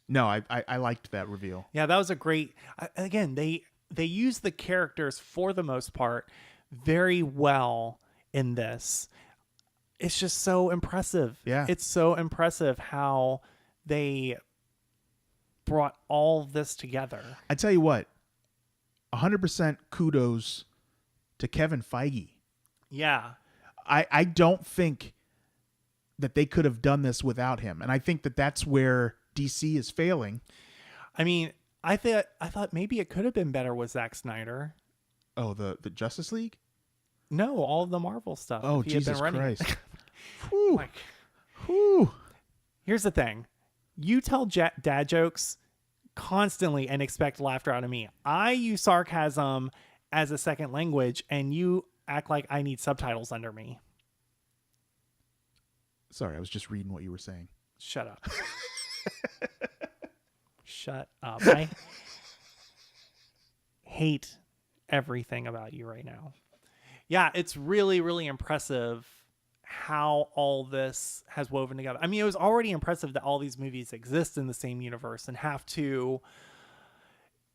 no, I liked that reveal. Yeah, that was a great. Again, they use the characters for the most part very well in this. It's just so impressive. Yeah, it's so impressive how they brought all this together. I tell you what, 100% kudos to Kevin Feige. Yeah. I don't think that they could have done this without him. And I think that that's where DC is failing. I mean, I thought maybe it could have been better with Zack Snyder. Oh, the Justice League? No, all of the Marvel stuff. Oh, Jesus Christ. Whew. Like, whew. Here's the thing. You tell dad jokes constantly and expect laughter out of me. I use sarcasm as a second language, and you act like I need subtitles under me. Sorry, I was just reading what you were saying. Shut up. Shut up. I hate everything about you right now. Yeah, it's really, really impressive how all this has woven together. I mean, it was already impressive that all these movies exist in the same universe and have to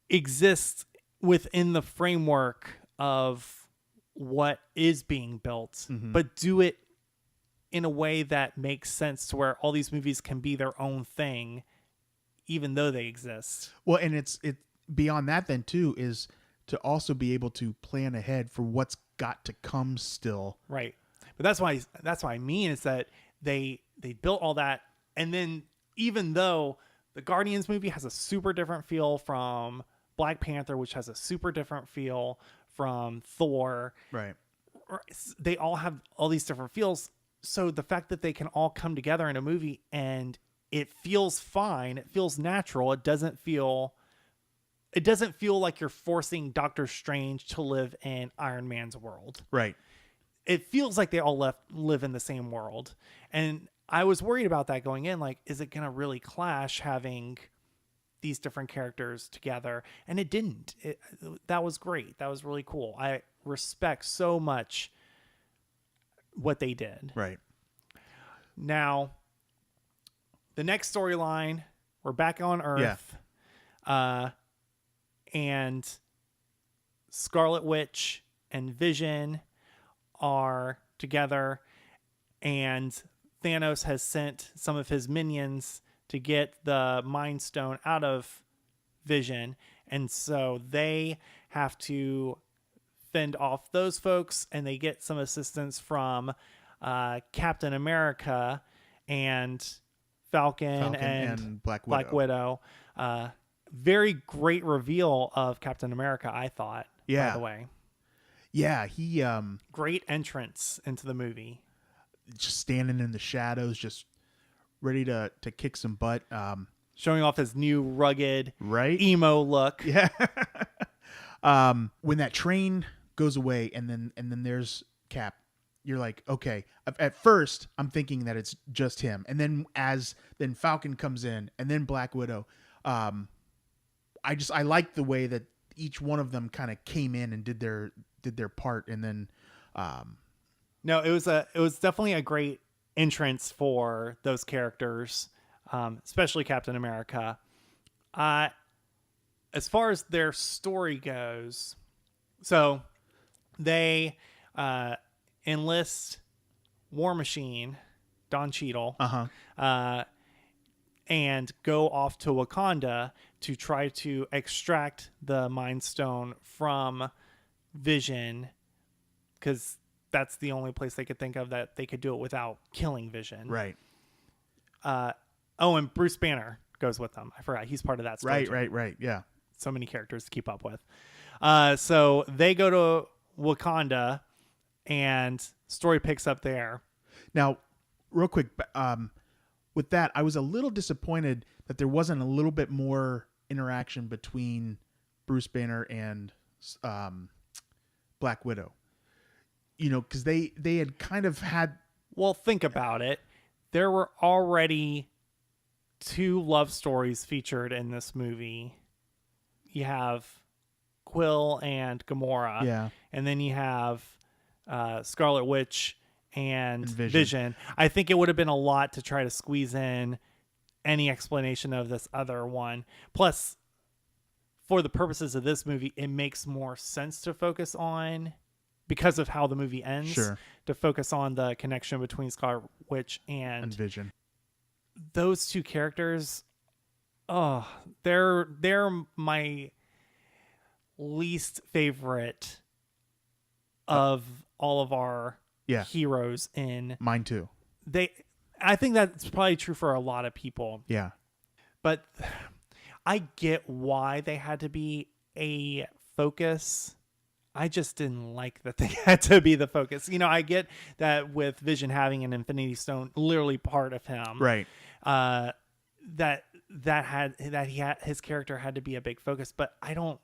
exist within the framework of what is being built, but do it in a way that makes sense to where all these movies can be their own thing, even though they exist. Well, and it beyond that then too is to also be able to plan ahead for what's got to come still. Right. But that's why I mean is that they built all that, and then even though the Guardians movie has a super different feel from Black Panther, which has a super different feel from Thor, right? They all have all these different feels. so the fact that they can all come together in a movie and it feels fine, it feels natural, it doesn't feel like you're forcing Doctor Strange to live in Iron Man's world. Right. It feels like they all live in the same world. And I was worried about that going in. Like, is it going to really clash having these different characters together? And it didn't. That was great. That was really cool. I respect so much what they did. Right. Now, the next storyline, we're back on Earth. Yeah. And Scarlet Witch and Vision are together, and Thanos has sent some of his minions to get the Mind Stone out of Vision, and so they have to fend off those folks, and they get some assistance from Captain America and Falcon and Black Widow. Very great reveal of Captain America, I thought. Yeah. By the way. Yeah, he great entrance into the movie. Just standing in the shadows, just ready to kick some butt. Showing off his new rugged emo look. Yeah. When that train goes away and then there's Cap, you're like, okay. At first, I'm thinking that it's just him, and then Falcon comes in, and then Black Widow. I like the way that each one of them kind of came in and did their part, and then no, it was definitely a great entrance for those characters, especially Captain America. As far as their story goes, so they enlist War Machine, Don Cheadle, and go off to Wakanda to try to extract the Mind Stone from Vision, because that's the only place they could think of that they could do it without killing Vision. Right. And Bruce Banner goes with them. I forgot. He's part of that story. Right. Yeah. So many characters to keep up with. So they go to Wakanda, and story picks up there. Now, real quick, with that, I was a little disappointed that there wasn't a little bit more interaction between Bruce Banner and Black Widow. You know, because they had kind of had... Well, think about it. There were already 2 love stories featured in this movie. You have Quill and Gamora. Yeah. And then you have Scarlet Witch and Vision. I think it would have been a lot to try to squeeze in any explanation of this other one. Plus, for the purposes of this movie, it makes more sense to focus on, because of how the movie ends, to focus on the connection between Scarlet Witch and Vision. Those 2 characters, they're my least favorite of all of our heroes in... Mine too. I think that's probably true for a lot of people. Yeah. But I get why they had to be a focus. I just didn't like that they had to be the focus. You know, I get that with Vision having an Infinity Stone, literally part of him. Right. His character had to be a big focus, but I don't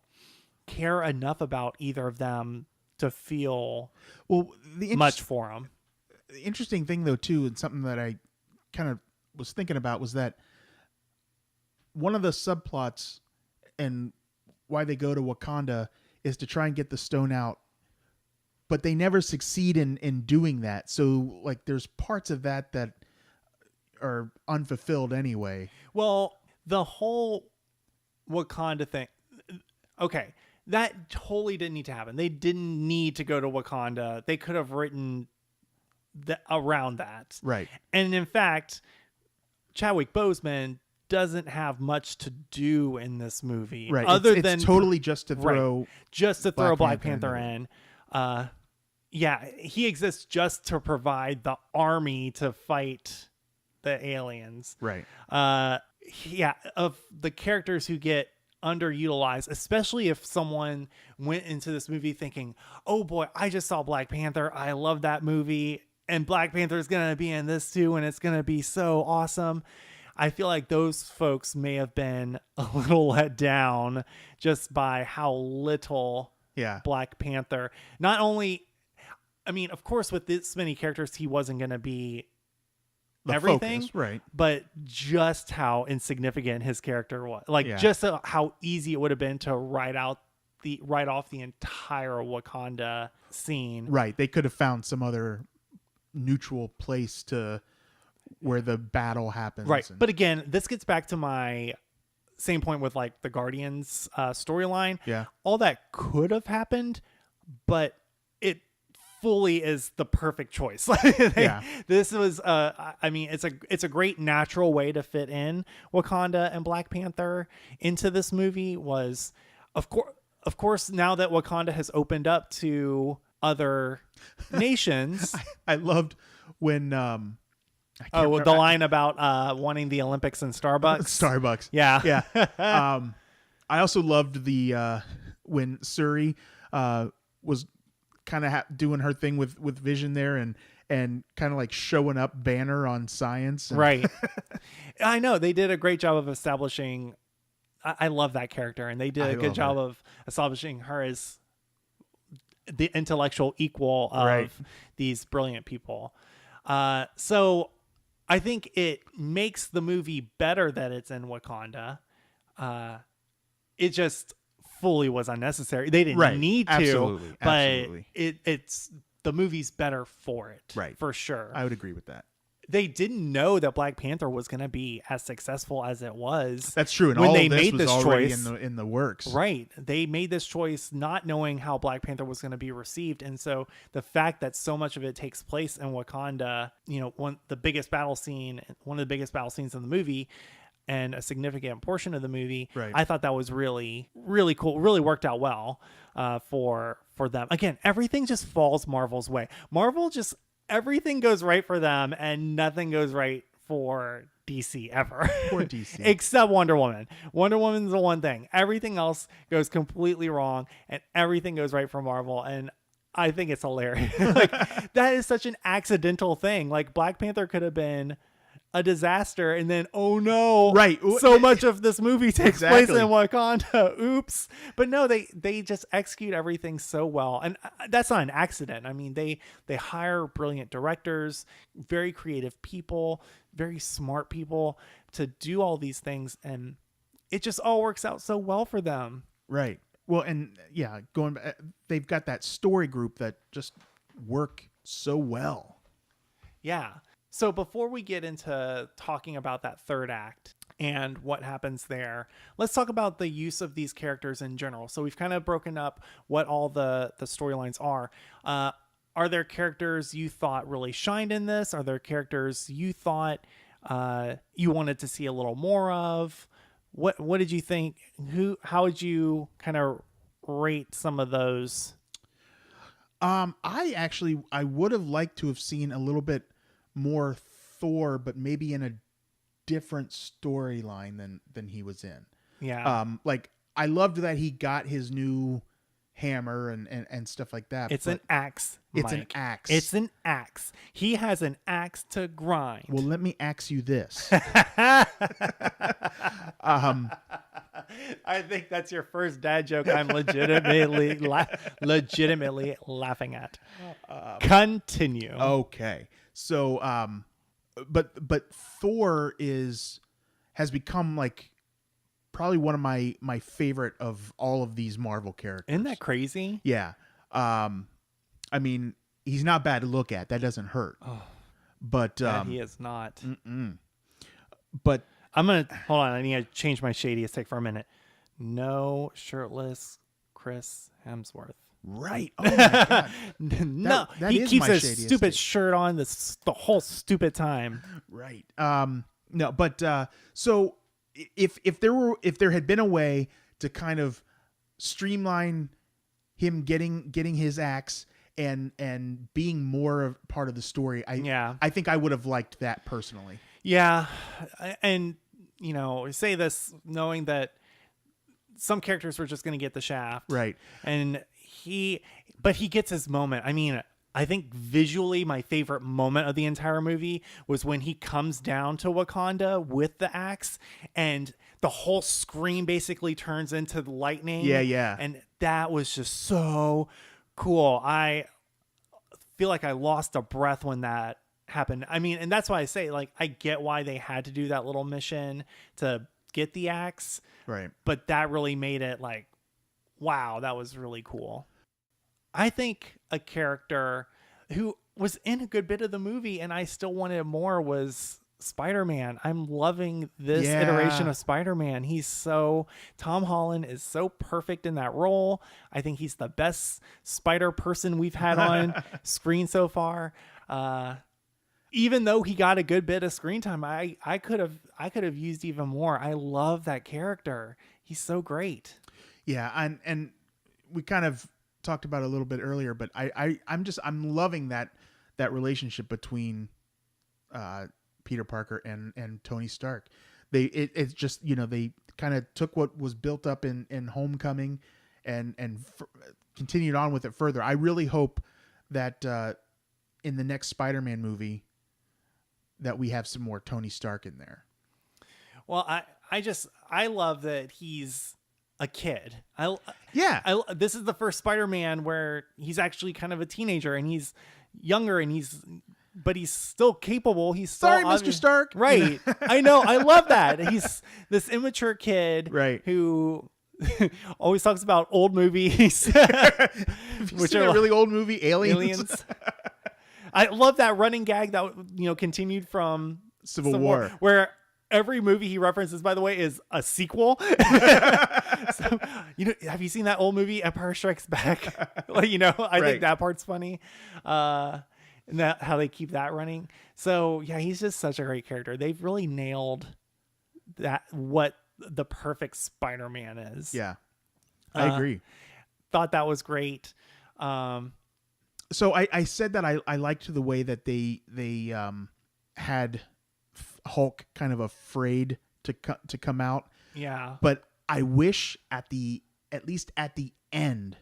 care enough about either of them to feel much for them. The interesting thing, though, too, and something that I kind of was thinking about, was that one of the subplots and why they go to Wakanda is to try and get the stone out, but they never succeed in doing that. So, like, there's parts of that are unfulfilled anyway. Well, the whole Wakanda thing, okay, that totally didn't need to happen. They didn't need to go to Wakanda. They could have written around that. Right. And in fact, Chadwick Boseman doesn't have much to do in this movie. Right. It's totally just to throw Black Panther in. He exists just to provide the army to fight the aliens. Right. Of the characters who get underutilized, especially if someone went into this movie thinking, oh boy, I just saw Black Panther, I love that movie, and Black Panther is going to be in this too, and it's going to be so awesome. I feel like those folks may have been a little let down just by how little Black Panther, not only, I mean, of course, with this many characters, he wasn't going to be the everything, focus, right? But just how insignificant his character was, like just how easy it would have been to write off the entire Wakanda scene. Right. They could have found some other neutral place to where the battle happens. Right. But again, this gets back to my same point with like the Guardians storyline. Yeah. All that could have happened, but it fully is the perfect choice. This was I mean, it's a great natural way to fit in Wakanda and Black Panther into this movie. Was of course now that Wakanda has opened up to other nations. I loved when the line about wanting the Olympics in Starbucks. Yeah. I also loved the when Suri was kind of doing her thing with Vision there and kind of like showing up Banner on Science. Right. I know they did a great job of establishing. I love that character, and they did a good job of establishing her as the intellectual equal of these brilliant people. So I think it makes the movie better that it's in Wakanda. It just fully was unnecessary. They didn't need to, but it's the movie's better for it, right? For sure. I would agree with that. They didn't know that Black Panther was going to be as successful as it was. That's true. And when all they of this made was this already choice in the works. Right. They made this choice not knowing how Black Panther was going to be received. And so the fact that so much of it takes place in Wakanda, one of the biggest battle scenes in the movie and a significant portion of the movie, I thought that was really, really cool. Really worked out well for them. Again, everything just falls Marvel's way. Everything goes right for them and nothing goes right for DC ever. Poor DC. Except Wonder Woman. Wonder Woman's the one thing. Everything else goes completely wrong and everything goes right for Marvel. And I think it's hilarious. That is such an accidental thing. Like Black Panther could have been a disaster and then so much of this movie takes place in Wakanda. Oops. But no, they just execute everything so well, and that's not an accident. I mean, they hire brilliant directors, very creative people, very smart people to do all these things, and it just all works out so well for them. Right. Well, and they've got that story group that just work so well. Yeah. So before we get into talking about that third act and what happens there, let's talk about the use of these characters in general. So we've kind of broken up what all the storylines are. Are there characters you thought really shined in this? Are there characters you thought you wanted to see a little more of? What did you think? How would you kind of rate some of those? I would have liked to have seen a little bit more Thor, but maybe in a different storyline than he was in. Yeah. Like I loved that he got his new hammer and stuff like that. It's an axe. It's Mike. an axe. It's an axe. He has an axe to grind. Well, let me axe you this. I think that's your first dad joke I'm legitimately laughing at. Continue. Okay. So, but Thor has become like probably one of my favorite of all of these Marvel characters. Isn't that crazy? Yeah. I mean, he's not bad to look at. That doesn't hurt. Oh, but he is not. But I'm gonna hold on. I need to change my shadiest take for a minute. No shirtless Chris Hemsworth. Right. Oh my God. No, that he is keeps my his shadiest stupid take. shirt on the whole stupid time. Right. No, but so if there had been a way to kind of streamline him getting his axe and being more of part of the story, I think I would have liked that personally. Yeah, and say this knowing that some characters were just going to get the shaft, right? And but he gets his moment. I mean, I think visually my favorite moment of the entire movie was when he comes down to Wakanda with the axe and the whole screen basically turns into lightning. Yeah. And that was just so cool. I feel like I lost a breath when that happened. I mean, and that's why I say, like, I get why they had to do that little mission to get the axe. Right. But that really made it like, wow, that was really cool. I think a character who was in a good bit of the movie and I still wanted more was Spider-Man. I'm loving this iteration of Spider-Man. Tom Holland is so perfect in that role. I think he's the best Spider person we've had on screen so far. Even though he got a good bit of screen time, I could have used even more. I love that character. He's so great. Yeah, and we kind of talked about it a little bit earlier, but I'm loving that relationship between Peter Parker and Tony Stark. It's just, they kind of took what was built up in Homecoming and continued on with it further. I really hope that in the next Spider-Man movie that we have some more Tony Stark in there. Well, I love that he's a kid. This is the first Spider-Man where he's actually kind of a teenager and he's younger and but he's still capable. He's still sorry, Mr. Stark. Right. I know. I love that. He's this immature kid, right, who always talks about old movies, which are a really old movie, Aliens. I love that running gag that continued from Civil War, where every movie he references, by the way, is a sequel. So, have you seen that old movie, Empire Strikes Back? I think that part's funny. And that how they keep that running. So yeah, he's just such a great character. They've really nailed what the perfect Spider-Man is. Yeah, I agree. Thought that was great. So I said that I liked the way that they had Hulk kind of afraid to come out. Yeah. But I wish at least at the end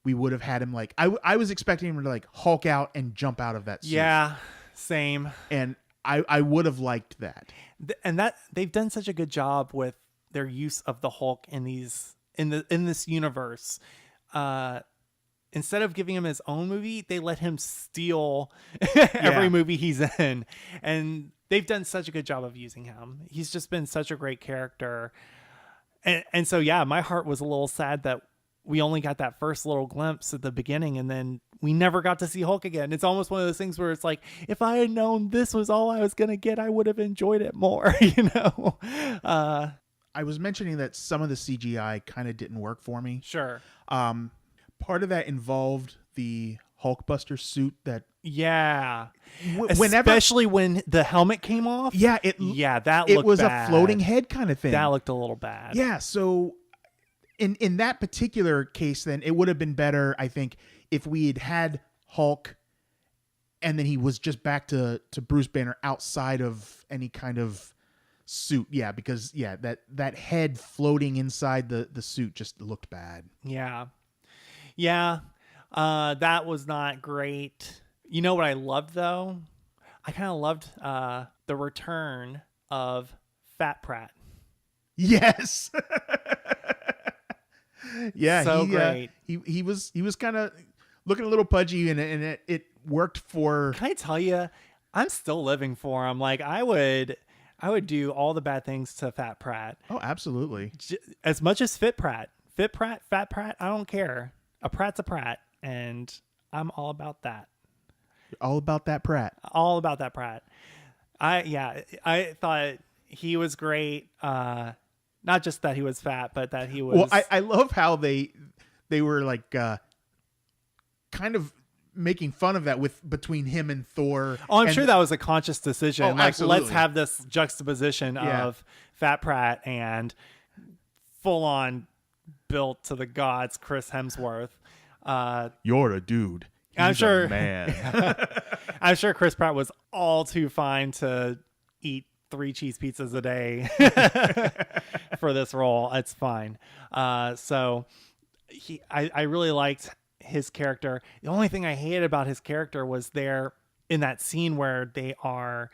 we would have had him like I was expecting him to like Hulk out and jump out of that suit. Yeah, same. And I would have liked that. And that they've done such a good job with their use of the Hulk in this universe. Instead of giving him his own movie, they let him steal every movie he's in. And they've done such a good job of using him. He's just been such a great character. And so, yeah, my heart was a little sad that we only got that first little glimpse at the beginning and then we never got to see Hulk again. It's almost one of those things where it's like, if I had known this was all I was going to get, I would have enjoyed it more, I was mentioning that some of the CGI kind of didn't work for me. Sure. Part of that involved the Hulkbuster suit that especially when the helmet came off. Yeah, it was bad. A floating head kind of thing. That looked a little bad. Yeah, so in that particular case, then it would have been better, I think, if we had Hulk and then he was just back to Bruce Banner outside of any kind of suit. Yeah, because that head floating inside the suit just looked bad. Yeah. That was not great. You know what I loved though? I kind of loved the return of Fat Pratt. Yes. Yeah, so great. He was kind of looking a little pudgy, and it worked for. Can I tell you, I'm still living for him. Like I would do all the bad things to Fat Pratt. Oh, absolutely. As much as Fat Pratt, Fat Pratt. I don't care. A Pratt's a Pratt, and I'm all about that. You're all about that Pratt. All about that Pratt. I thought he was great. Not just that he was fat, but that he was. Well, I love how they were like kind of making fun of that between him and Thor. Oh, I'm sure that was a conscious decision. Oh, like, absolutely. Let's have this juxtaposition of Fat Pratt and full on built to the gods Chris Hemsworth. You're a dude. I'm sure, a man. I'm sure Chris Pratt was all too fine to eat 3 cheese pizzas a day for this role. It's fine. So I really liked his character. The only thing I hated about his character was there in that scene where they are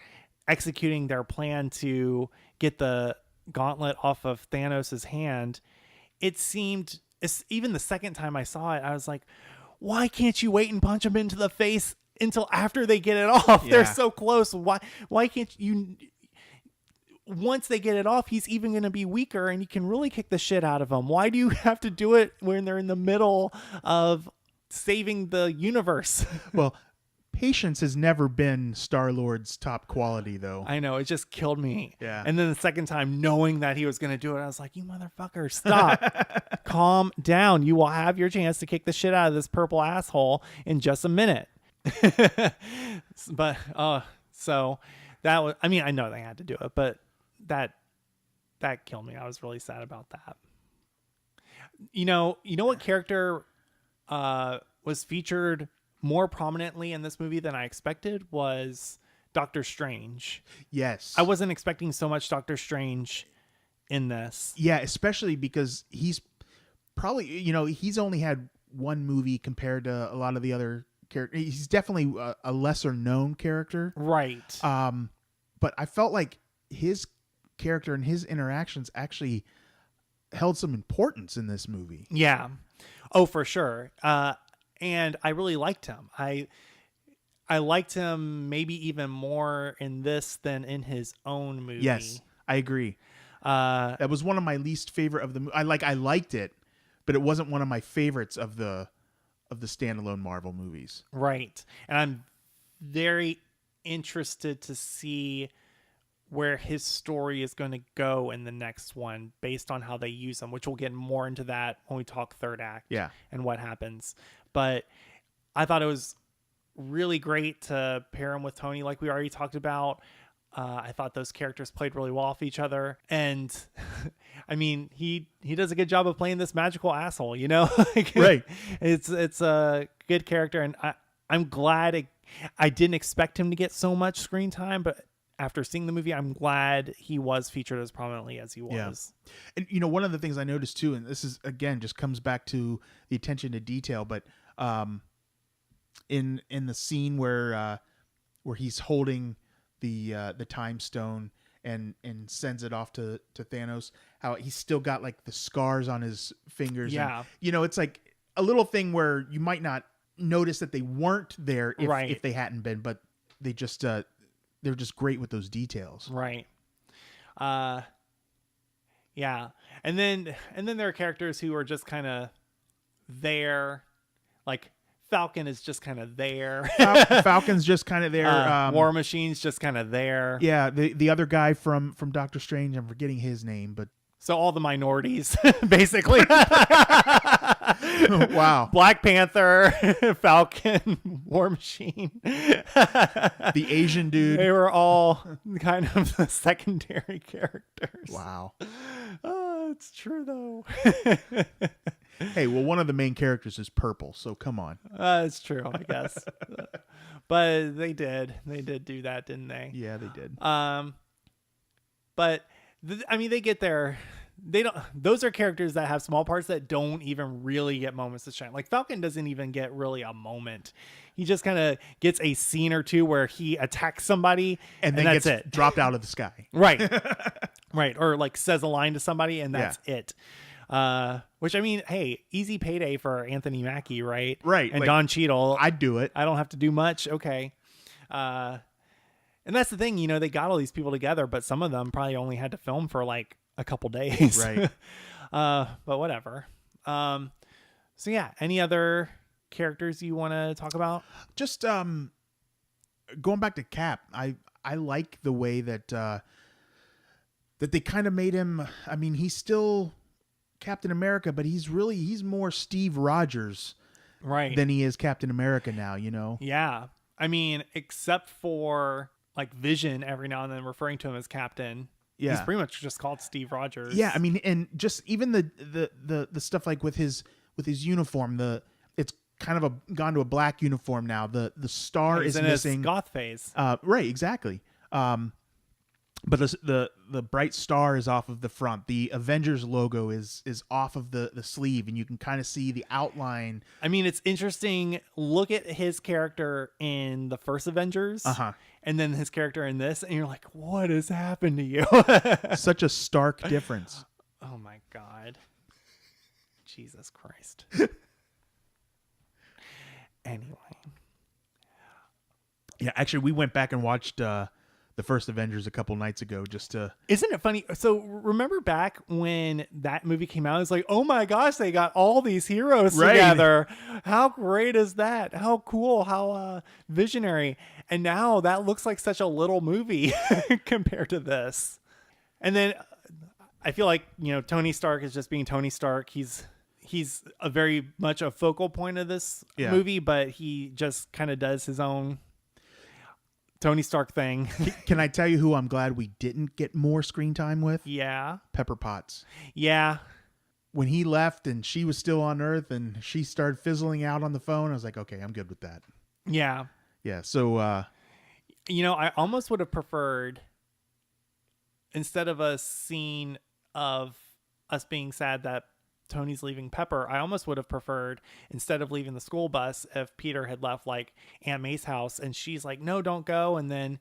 executing their plan to get the gauntlet off of Thanos' hand. It seemed, even the second time I saw it, I was like, why can't you wait and punch him into the face until after they get it off? Yeah. They're so close. Why can't you? Once they get it off, he's even going to be weaker and you can really kick the shit out of him. Why do you have to do it when they're in the middle of saving the universe? Well, patience has never been Star-Lord's top quality, though. I know, it just killed me. Yeah. And then the second time, knowing that he was going to do it, I was like, you motherfucker, stop. Calm down. You will have your chance to kick the shit out of this purple asshole in just a minute. But, so that was, I mean, I know they had to do it, but that killed me. I was really sad about that. You know what character was featured more prominently in this movie than I expected was Doctor Strange. Yes. I wasn't expecting so much Doctor Strange in this. Yeah, especially because he's probably, he's only had one movie compared to a lot of the other characters. He's definitely a lesser known character. Right. But I felt like his character and his interactions actually held some importance in this movie. Yeah. Oh, for sure. And I really liked him. I liked him maybe even more in this than in his own movie. Yes, I agree. That was one of my least favorite of the. I liked it, but it wasn't one of my favorites of the standalone Marvel movies. Right. And I'm very interested to see where his story is going to go in the next one based on how they use him, which we'll get more into that when we talk third act. Yeah. And what happens. But I thought it was really great to pair him with Tony, like we already talked about. I thought those characters played really well off each other. And I mean, he does a good job of playing this magical asshole, Right. It's a good character. And I'm glad I didn't expect him to get so much screen time, but after seeing the movie, I'm glad he was featured as prominently as he was. Yeah. And one of the things I noticed too, and this is again just comes back to the attention to detail, but in the scene where he's holding the time stone and sends it off to Thanos, how he's still got like the scars on his fingers. Yeah. And, it's like a little thing where you might not notice that they weren't there if they hadn't been, but they just they're just great with those details. Right. Yeah. And then there are characters who are just kind of there. Like Falcon is just kind of there. Falcon's just kind of there. War Machine's just kind of there. Yeah. The other guy from Doctor Strange, I'm forgetting his name, but so all the minorities, basically. Wow. Black Panther, Falcon, War Machine. The Asian dude. They were all kind of the secondary characters. Wow. Oh, it's true, though. Hey, well, one of the main characters is purple, so come on. It's true, I guess. But they did do that, didn't they? Yeah, they did. But they get there. Those are characters that have small parts that don't even really get moments to shine. Like Falcon doesn't even get really a moment. He just kind of gets a scene or two where he attacks somebody and then that's gets it. dropped out of the sky. Right. Right. Or like says a line to somebody and that's it. Which I mean, hey, easy payday for Anthony Mackie, right? Right. And like, Don Cheadle. I'd do it. I don't have to do much. Okay. And that's the thing, they got all these people together, but some of them probably only had to film for like a couple days. Right. But whatever. So yeah, any other characters you want to talk about? Just going back to Cap, I like the way that they kind of made him. I mean, he's still Captain America, but he's more Steve Rogers, right, than he is Captain America now. Yeah, I mean, except for like Vision every now and then referring to him as Captain. Yeah. He's pretty much just called Steve Rogers. Yeah, I mean, and just even the stuff like with his uniform, it's kind of gone to a black uniform now. The star is in missing. His goth phase. Right, exactly. but the bright star is off of the front. The Avengers logo is off of the sleeve, and you can kind of see the outline. I mean, it's interesting. Look at his character in the first Avengers, and then his character in this, and you're like, what has happened to you? Such a stark difference. Oh my God. Jesus Christ. Anyway. Yeah, actually, we went back and watched the first Avengers a couple nights ago just to... Isn't it funny? So remember back when that movie came out, it's like, oh my gosh, they got all these heroes together. How great is that? How cool, how visionary. And now that looks like such a little movie compared to this. And then I feel like, Tony Stark is just being Tony Stark. He's a very much a focal point of this movie, but he just kind of does his own Tony Stark thing. Can I tell you who I'm glad we didn't get more screen time with? Yeah. Pepper Potts. Yeah. When he left and she was still on Earth and she started fizzling out on the phone, I was like, okay, I'm good with that. Yeah. Yeah. So, I almost would have preferred, instead of a scene of us being sad that Tony's leaving Pepper, I almost would have preferred, instead of leaving the school bus, if Peter had left like Aunt May's house and she's like, no, don't go, and then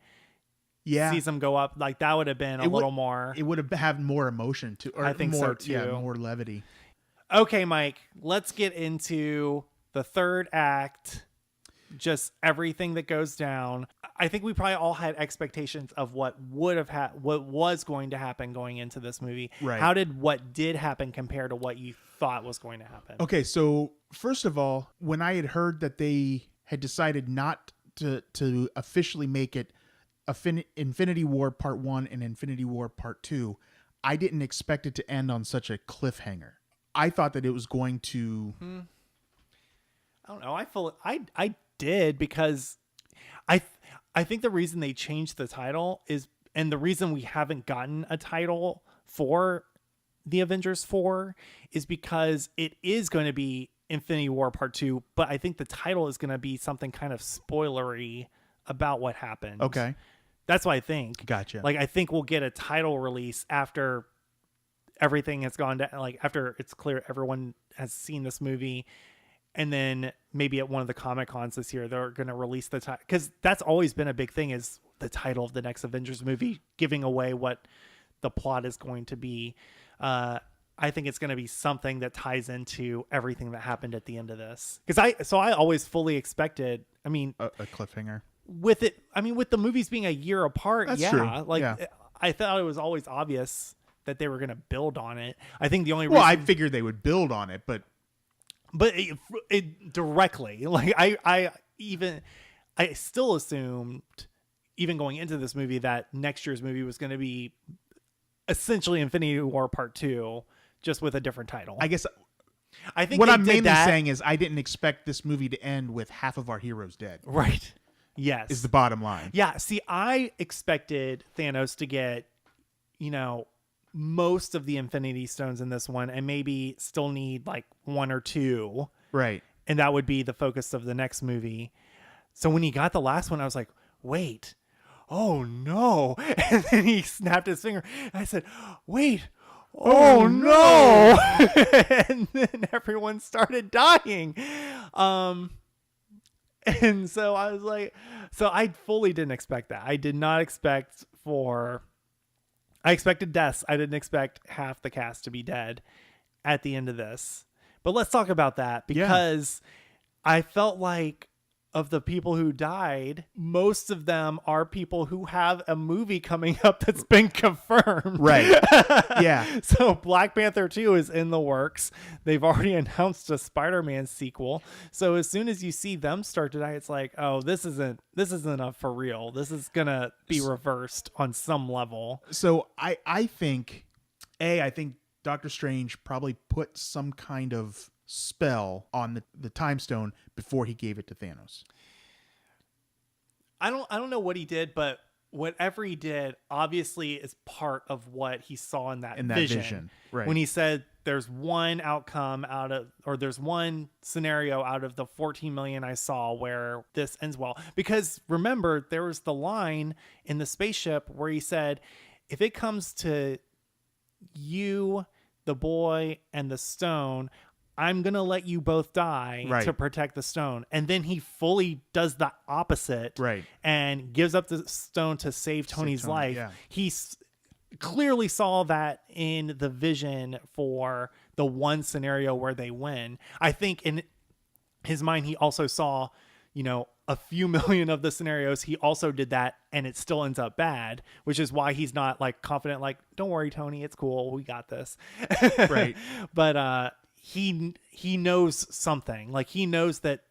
sees him go up. Like, that would have been a little more. It would have had more emotion to, or I think more, so too. Yeah, more levity. Okay, Mike, let's get into the third act. Just everything that goes down. I think we probably all had expectations of what was going to happen going into this movie. Right. How did what did happen compare to what you thought was going to happen? Okay, so first of all, when I had heard that they had decided not to officially make it Infinity War Part 1 and Infinity War Part 2, I didn't expect it to end on such a cliffhanger. I thought that it was going to... I don't know. I did, because I think the reason they changed the title is, and the reason we haven't gotten a title for the Avengers 4 is because it is going to be Infinity War Part 2, but I think the title is going to be something kind of spoilery about what happened. Okay. That's what I think. Gotcha. Like, I think we'll get a title release after everything has gone down, like after it's clear everyone has seen this movie. And then maybe at one of the Comic Cons this year, they're going to release the title, because that's always been a big thing, is the title of the next Avengers movie, giving away what the plot is going to be. I think it's going to be something that ties into everything that happened at the end of this. Because I always fully expected, I mean, a cliffhanger with the movies being a year apart. That's yeah. true. Like, yeah. I thought it was always obvious that they were going to build on it. I think the only reason... Well, I reason... figured they would build on it, but it directly, like I still assumed, even going into this movie, that next year's movie was going to be essentially Infinity War Part 2, just with a different title. I guess I think what I'm mainly saying is I didn't expect this movie to end with half of our heroes dead. Right. Yes. Is the bottom line. Yeah. See, I expected Thanos to get, most of the Infinity Stones in this one, and maybe still need like one or two. Right. And that would be the focus of the next movie. So when he got the last one, I was like, wait, oh no. And then he snapped his finger. And I said, wait, oh no. And then everyone started dying. And so I was like, so I fully didn't expect that. I did not expect I expected deaths. I didn't expect half the cast to be dead at the end of this. But let's talk about that, because I felt like, of the people who died, most of them are people who have a movie coming up that's been confirmed. Right. Yeah. So Black Panther 2 is in the works. They've already announced a Spider-Man sequel. So as soon as you see them start to die, it's like, oh, this isn't a for real. This is going to be reversed on some level. So I think Doctor Strange probably put some kind of spell on the time stone before he gave it to Thanos. I don't know what he did, but whatever he did obviously is part of what he saw in that vision. Right. When he said there's one there's one scenario out of the 14 million I saw where this ends well. Because remember, there was the line in the spaceship where he said, if it comes to you, the boy, and the stone, I'm going to let you both die Right. to protect the stone. And then he fully does the opposite Right. and gives up the stone to save Tony's Tony, life. yeah. He clearly saw that in the vision for the one scenario where they win. I think in his mind, he also saw, a few million of the scenarios. He also did that, and it still ends up bad, which is why he's not like confident, like, don't worry, Tony, it's cool. We got this. Right. But, he knows something. Like, he knows that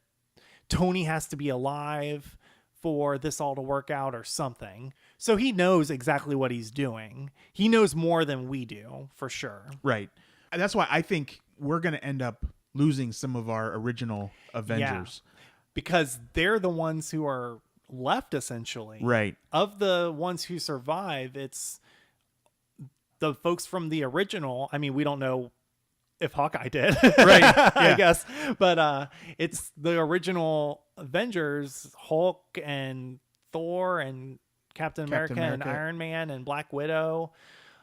Tony has to be alive for this all to work out or something. So he knows exactly what he's doing. He knows more than we do, for sure. Right. And that's why I think we're going to end up losing some of our original Avengers. Yeah. Because they're the ones who are left, essentially. Right. Of the ones who survive, it's the folks from the original. I mean, we don't know if Hawkeye did. Right. Yeah. I guess. But it's the original Avengers, Hulk and Thor and Captain America and Iron Man and Black Widow.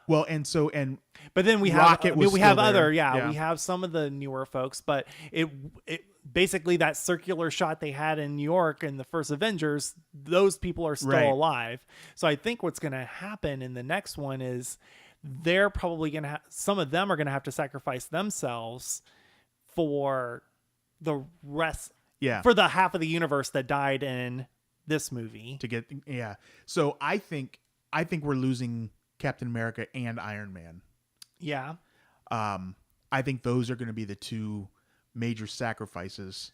Well, But then we Rocket have was we still have there. other Yeah. we have some of the newer folks, but it basically that circular shot they had in New York in the first Avengers, those people are still Right. alive. So I think what's going to happen in the next one is they're probably going to some of them are going to have to sacrifice themselves for the rest, Yeah. for the half of the universe that died in this movie. to get So I think we're losing Captain America and Iron Man. Yeah. I think those are going to be the two major sacrifices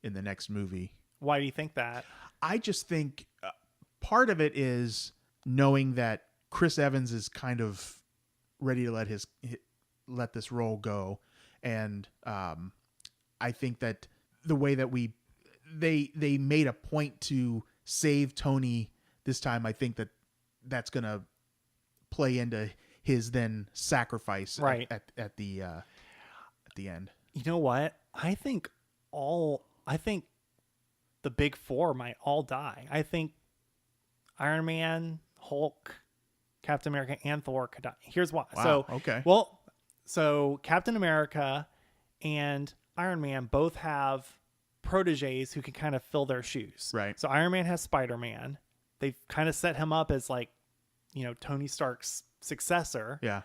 in the next movie. Why do you think that? I just think part of it is knowing that Chris Evans is kind of ready to let this role go, and I think that the way that they made a point to save Tony this time, I think that's going to play into his then sacrifice Right. at the end. You know what? I think the big four might all die. I think Iron Man, Hulk, Captain America, and Thor could die. Here's why. Wow, So okay. Well, so Captain America and Iron Man both have proteges who can kind of fill their shoes. Right. So Iron Man has Spider-Man. They've kind of set him up as like, Tony Stark's successor. Yeah.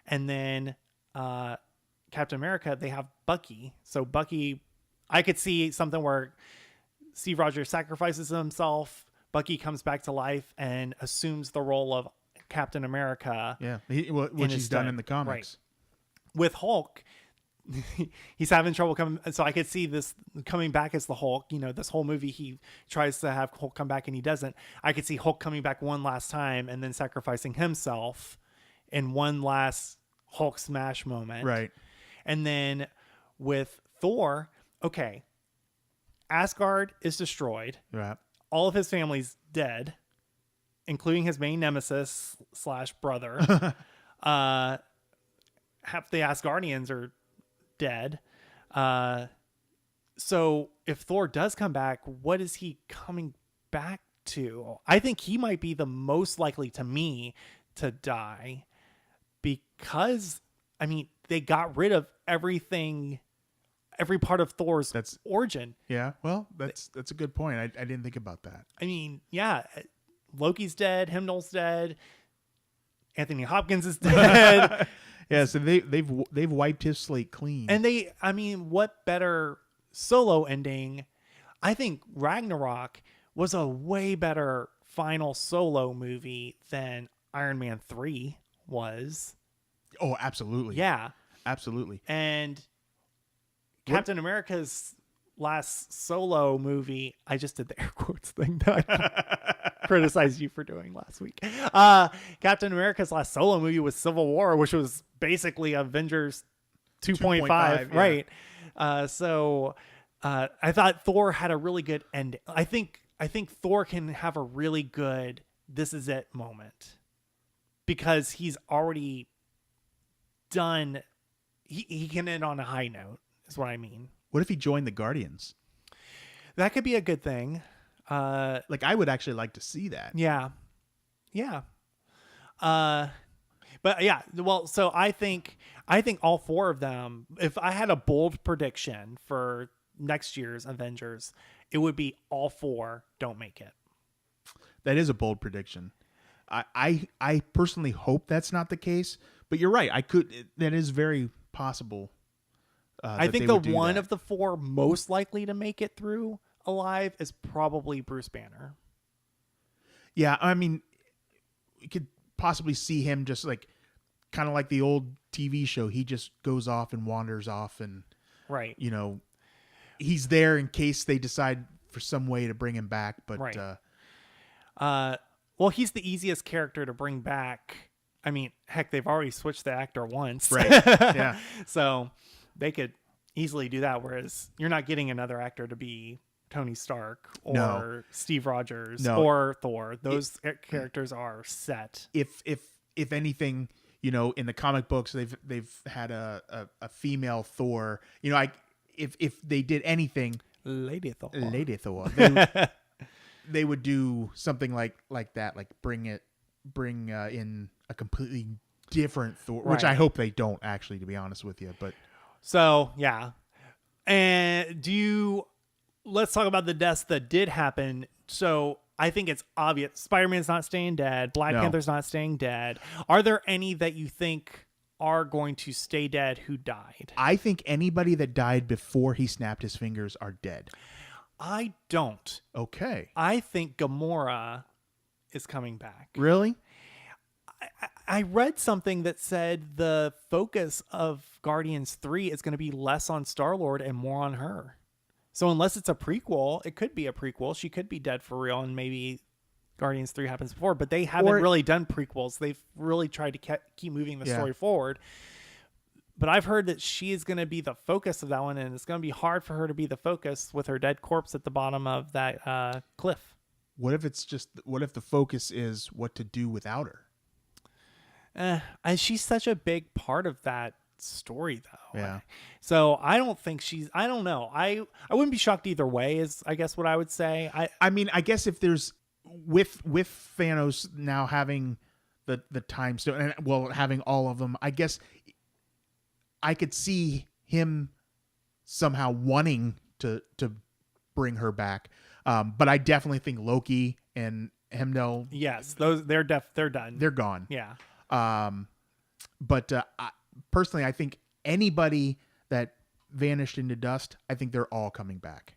And then Captain America, they have Bucky. So Bucky, I could see something where Steve Rogers sacrifices himself, Bucky comes back to life and assumes the role of Captain America. Yeah. Which he's done in the comics. Right. With Hulk, he's having trouble coming. So I could see this coming back as the Hulk. This whole movie, he tries to have Hulk come back and he doesn't. I could see Hulk coming back one last time and then sacrificing himself in one last Hulk smash moment. Right. And then with Thor, okay, Asgard is destroyed. Right. All of his family's dead, including his main nemesis / brother. Half the Asgardians are dead. So if Thor does come back, what is he coming back to? I think he might be the most likely to me to die because, I mean, they got rid of everything, every part of Thor's origin. Yeah. Well, that's a good point. I didn't think about that. I mean, yeah, Loki's dead, Heimdall's dead, Anthony Hopkins is dead. Yeah, so they've wiped his slate clean. And what better solo ending? I think Ragnarok was a way better final solo movie than Iron Man 3 was. Oh, absolutely. Yeah. Absolutely. And Captain America's last solo movie, I just did the air quotes thing that I criticized you for doing last week. Captain America's last solo movie was Civil War, which was basically Avengers 2.5, yeah. right? So I thought Thor had a really good ending. I think Thor can have a really good "this is it" moment because he's already done. He can end on a high note. Is what I mean. What if he joined the Guardians? That could be a good thing. I would actually like to see that. Yeah. But yeah, well, so I think all four of them, if I had a bold prediction for next year's Avengers, it would be all four don't make it. That is a bold prediction. I personally hope that's not the case, but you're right. That is very possible. I think the one of the four most likely to make it through alive is probably Bruce Banner. Yeah, I mean, you could possibly see him just like kind of like the old TV show. He just goes off and wanders off, and right, he's there in case they decide for some way to bring him back. But right. Well, he's the easiest character to bring back. I mean, heck, they've already switched the actor once, right? Yeah, so they could easily do that. Whereas you're not getting another actor to be Tony Stark or Steve Rogers or Thor. Those characters are set. If anything, in the comic books, they've had a female Thor. If they did anything, Lady Thor, they would do something like that, like bring in a completely different Thor, which I hope they don't actually, to be honest with you. But so yeah, and let's talk about the deaths that did happen. So I think it's obvious Spider-Man's not staying dead. Black Panther's not staying dead. Are there any that you think are going to stay dead who died? I think anybody that died before he snapped his fingers are dead. I don't. Okay. I think Gamora is coming back. Really? I read something that said the focus of Guardians 3 is going to be less on Star-Lord and more on her. So unless it's a prequel, it could be a prequel. She could be dead for real, and maybe Guardians 3 happens before. But they haven't really done prequels. They've really tried to keep moving the story forward. But I've heard that she is going to be the focus of that one, and it's going to be hard for her to be the focus with her dead corpse at the bottom of that cliff. What if the focus is what to do without her? She's such a big part of that story, though. Yeah. So I don't think I don't know. I wouldn't be shocked either way, is I guess what I would say. I mean, I guess if there's with Thanos now having the time stone and having all of them, I guess I could see him somehow wanting to bring her back. But I definitely think Loki and Heimdall. Yes, they're done. They're gone. Yeah. But personally, I think anybody that vanished into dust, I think they're all coming back.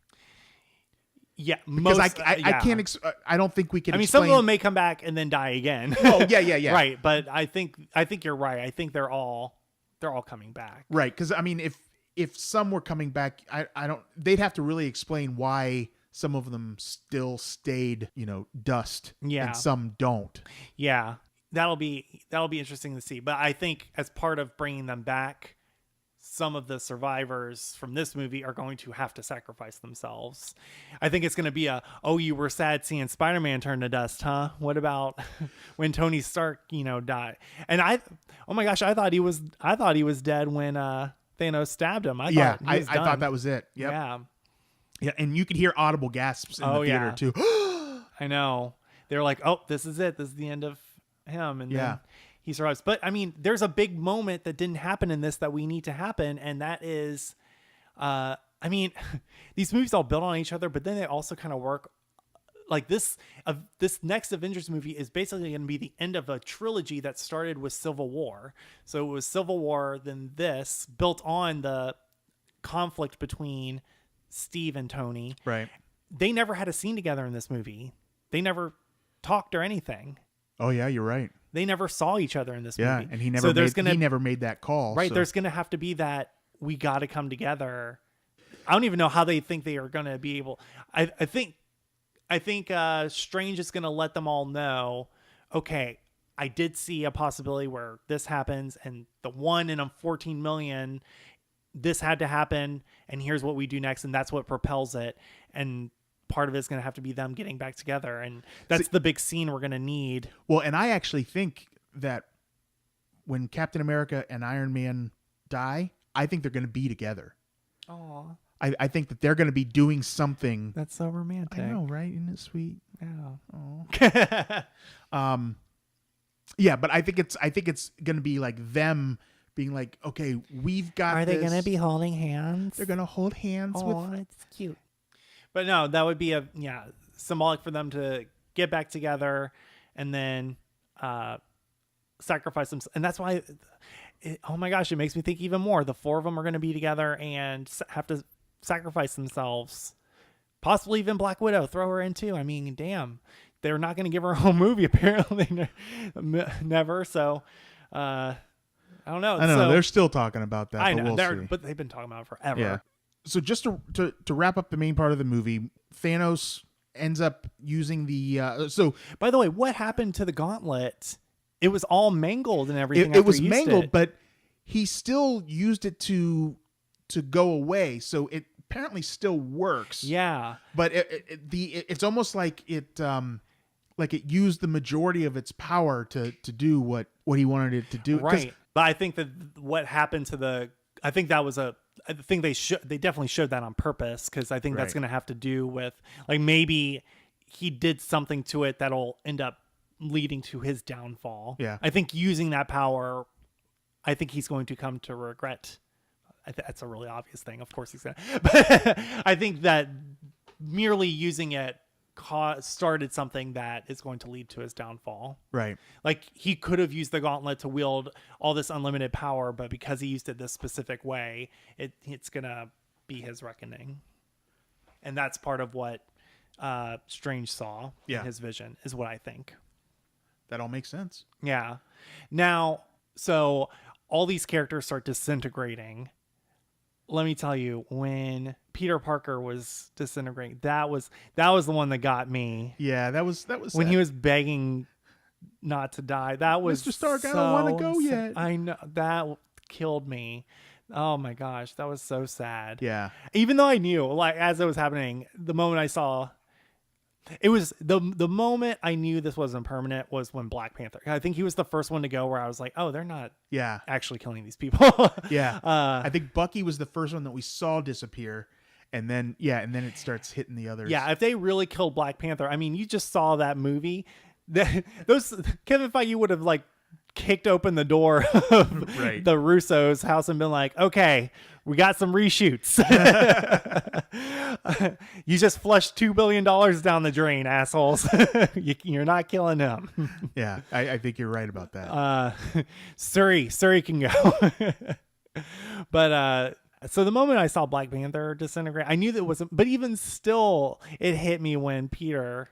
Yeah, because I can't. I don't think we can. I mean, some of them may come back and then die again. Oh yeah. Right, but I think you're right. I think they're all coming back. Right, because I mean, if some were coming back, I don't. They'd have to really explain why some of them still stayed, dust. Yeah, and some don't. Yeah, that'll be interesting to see. But I think as part of bringing them back, some of the survivors from this movie are going to have to sacrifice themselves. I think it's going to be you were sad seeing Spider-Man turn to dust, huh? What about when Tony Stark, died? And oh my gosh, I thought he was dead when Thanos stabbed him. I thought that was it. Yep. Yeah. Yeah, and you could hear audible gasps in the theater too. I know. They're like, "Oh, this is it. This is the end of him." And then he survives. But I mean, there's a big moment that didn't happen in this that we need to happen, and that is, I mean, these movies all build on each other, but then they also kind of work. Like this next Avengers movie is basically going to be the end of a trilogy that started with Civil War. So it was Civil War, then this, built on the conflict between Steve and Tony. Right. They never had a scene together in this movie. They never talked or anything. Oh yeah, you're right. They never saw each other in this movie. Yeah, and he never made that call. Right. So. There's going to have to be that we got to come together. I don't even know how they think they are going to be able. I think Strange is going to let them all know, okay, I did see a possibility where this happens, and the 1 in 14 million, this had to happen, and here's what we do next, and that's what propels it. And part of it is going to have to be them getting back together, and that's the big scene we're going to need. Well, and I actually think that when Captain America and Iron Man die, I think they're going to be together. Aww. I think that they're going to be doing something. That's so romantic. I know, right? Isn't it sweet? Yeah. Oh. Yeah, but I think it's going to be like them being like, okay, we've got. Are they this. going to be holding hands? They're going to hold hands Oh, with. it's cute. But no, that would be symbolic for them to get back together and then sacrifice them. And that's why, oh my gosh, it makes me think even more. The four of them are going to be together and have to sacrifice themselves. Possibly even Black Widow, throw her in too. I mean, damn, they're not going to give her a whole movie apparently, never. So, I don't know. I know they're still talking about that. I know, but we'll see. but they've been talking about it forever. Yeah. So just to wrap up the main part of the movie, Thanos ends up using the. So by the way, what happened to the gauntlet? It was all mangled and everything. It was mangled, but he still used it to go away. So it apparently still works. Yeah. But it's almost like it used the majority of its power to do what he wanted it to do. Right. But I think that what happened to I think they definitely showed that on purpose, because I think that's going to have to do with like maybe he did something to it that'll end up leading to his downfall. Yeah. I think using that power, I think he's going to come to regret. That's a really obvious thing. Of course he's going to. But I think that merely using it started something that is going to lead to his downfall. Right. Like he could have used the gauntlet to wield all this unlimited power, but because he used it this specific way, it's going to be his reckoning. And that's part of what Strange saw in his vision, is what I think. That all makes sense. Yeah. Now, so all these characters start disintegrating. Let me tell you, when Peter Parker was disintegrating, that was the one that got me. Yeah, that was when sad. he was begging not to die. That was Mr. Stark, I don't want to go yet. I know, that killed me. Oh my gosh, that was so sad. Yeah. Even though I knew, like, as it was happening, the moment I saw, it was the moment I knew this wasn't permanent was when Black Panther. I think he was the first one to go where I was like, oh, they're not actually killing these people. Yeah. I think Bucky was the first one that we saw disappear. And then it starts hitting the others. Yeah, if they really killed Black Panther, I mean, you just saw that movie. Kevin Feige would have like kicked open the door of the Russo's house and been like, okay, we got some reshoots. You just flushed $2 billion down the drain, assholes. You're not killing him. Yeah, I think you're right about that. Suri can go. But so the moment I saw Black Panther disintegrate, I knew that wasn't, but even still, it hit me when Peter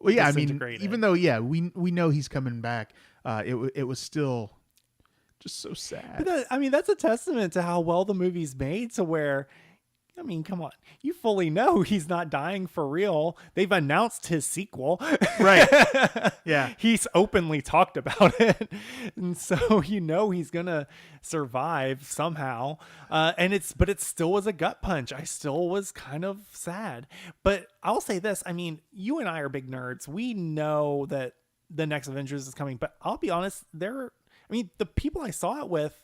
disintegrated. Even though, we know he's coming back, it was still just so sad. But that's a testament to how well the movie's made, to where, I mean, come on, you fully know he's not dying for real. They've announced his sequel. Right. Yeah. He's openly talked about it. And so, he's going to survive somehow. But it still was a gut punch. I still was kind of sad. But I'll say this. I mean, you and I are big nerds. We know that the next Avengers is coming, but I'll be honest, the people I saw it with,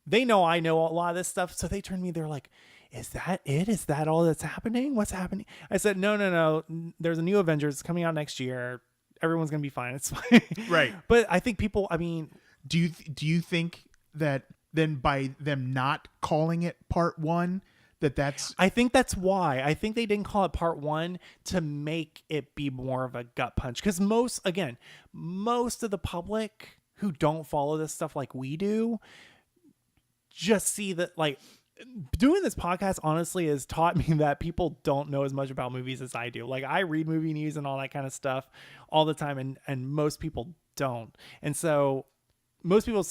they know I know a lot of this stuff. So they turned to me, they're like, is that it? Is that all that's happening? What's happening? I said, no. There's a new Avengers coming out next year. Everyone's going to be fine. It's fine. Right. But I think people, do you think that then by them not calling it part one, that's... I think that's why. I think they didn't call it part one to make it be more of a gut punch. Because most of the public who don't follow this stuff like we do just see that, like, doing this podcast honestly has taught me that people don't know as much about movies as I do. Like, I read movie news and all that kind of stuff all the time, and most people don't. And so most people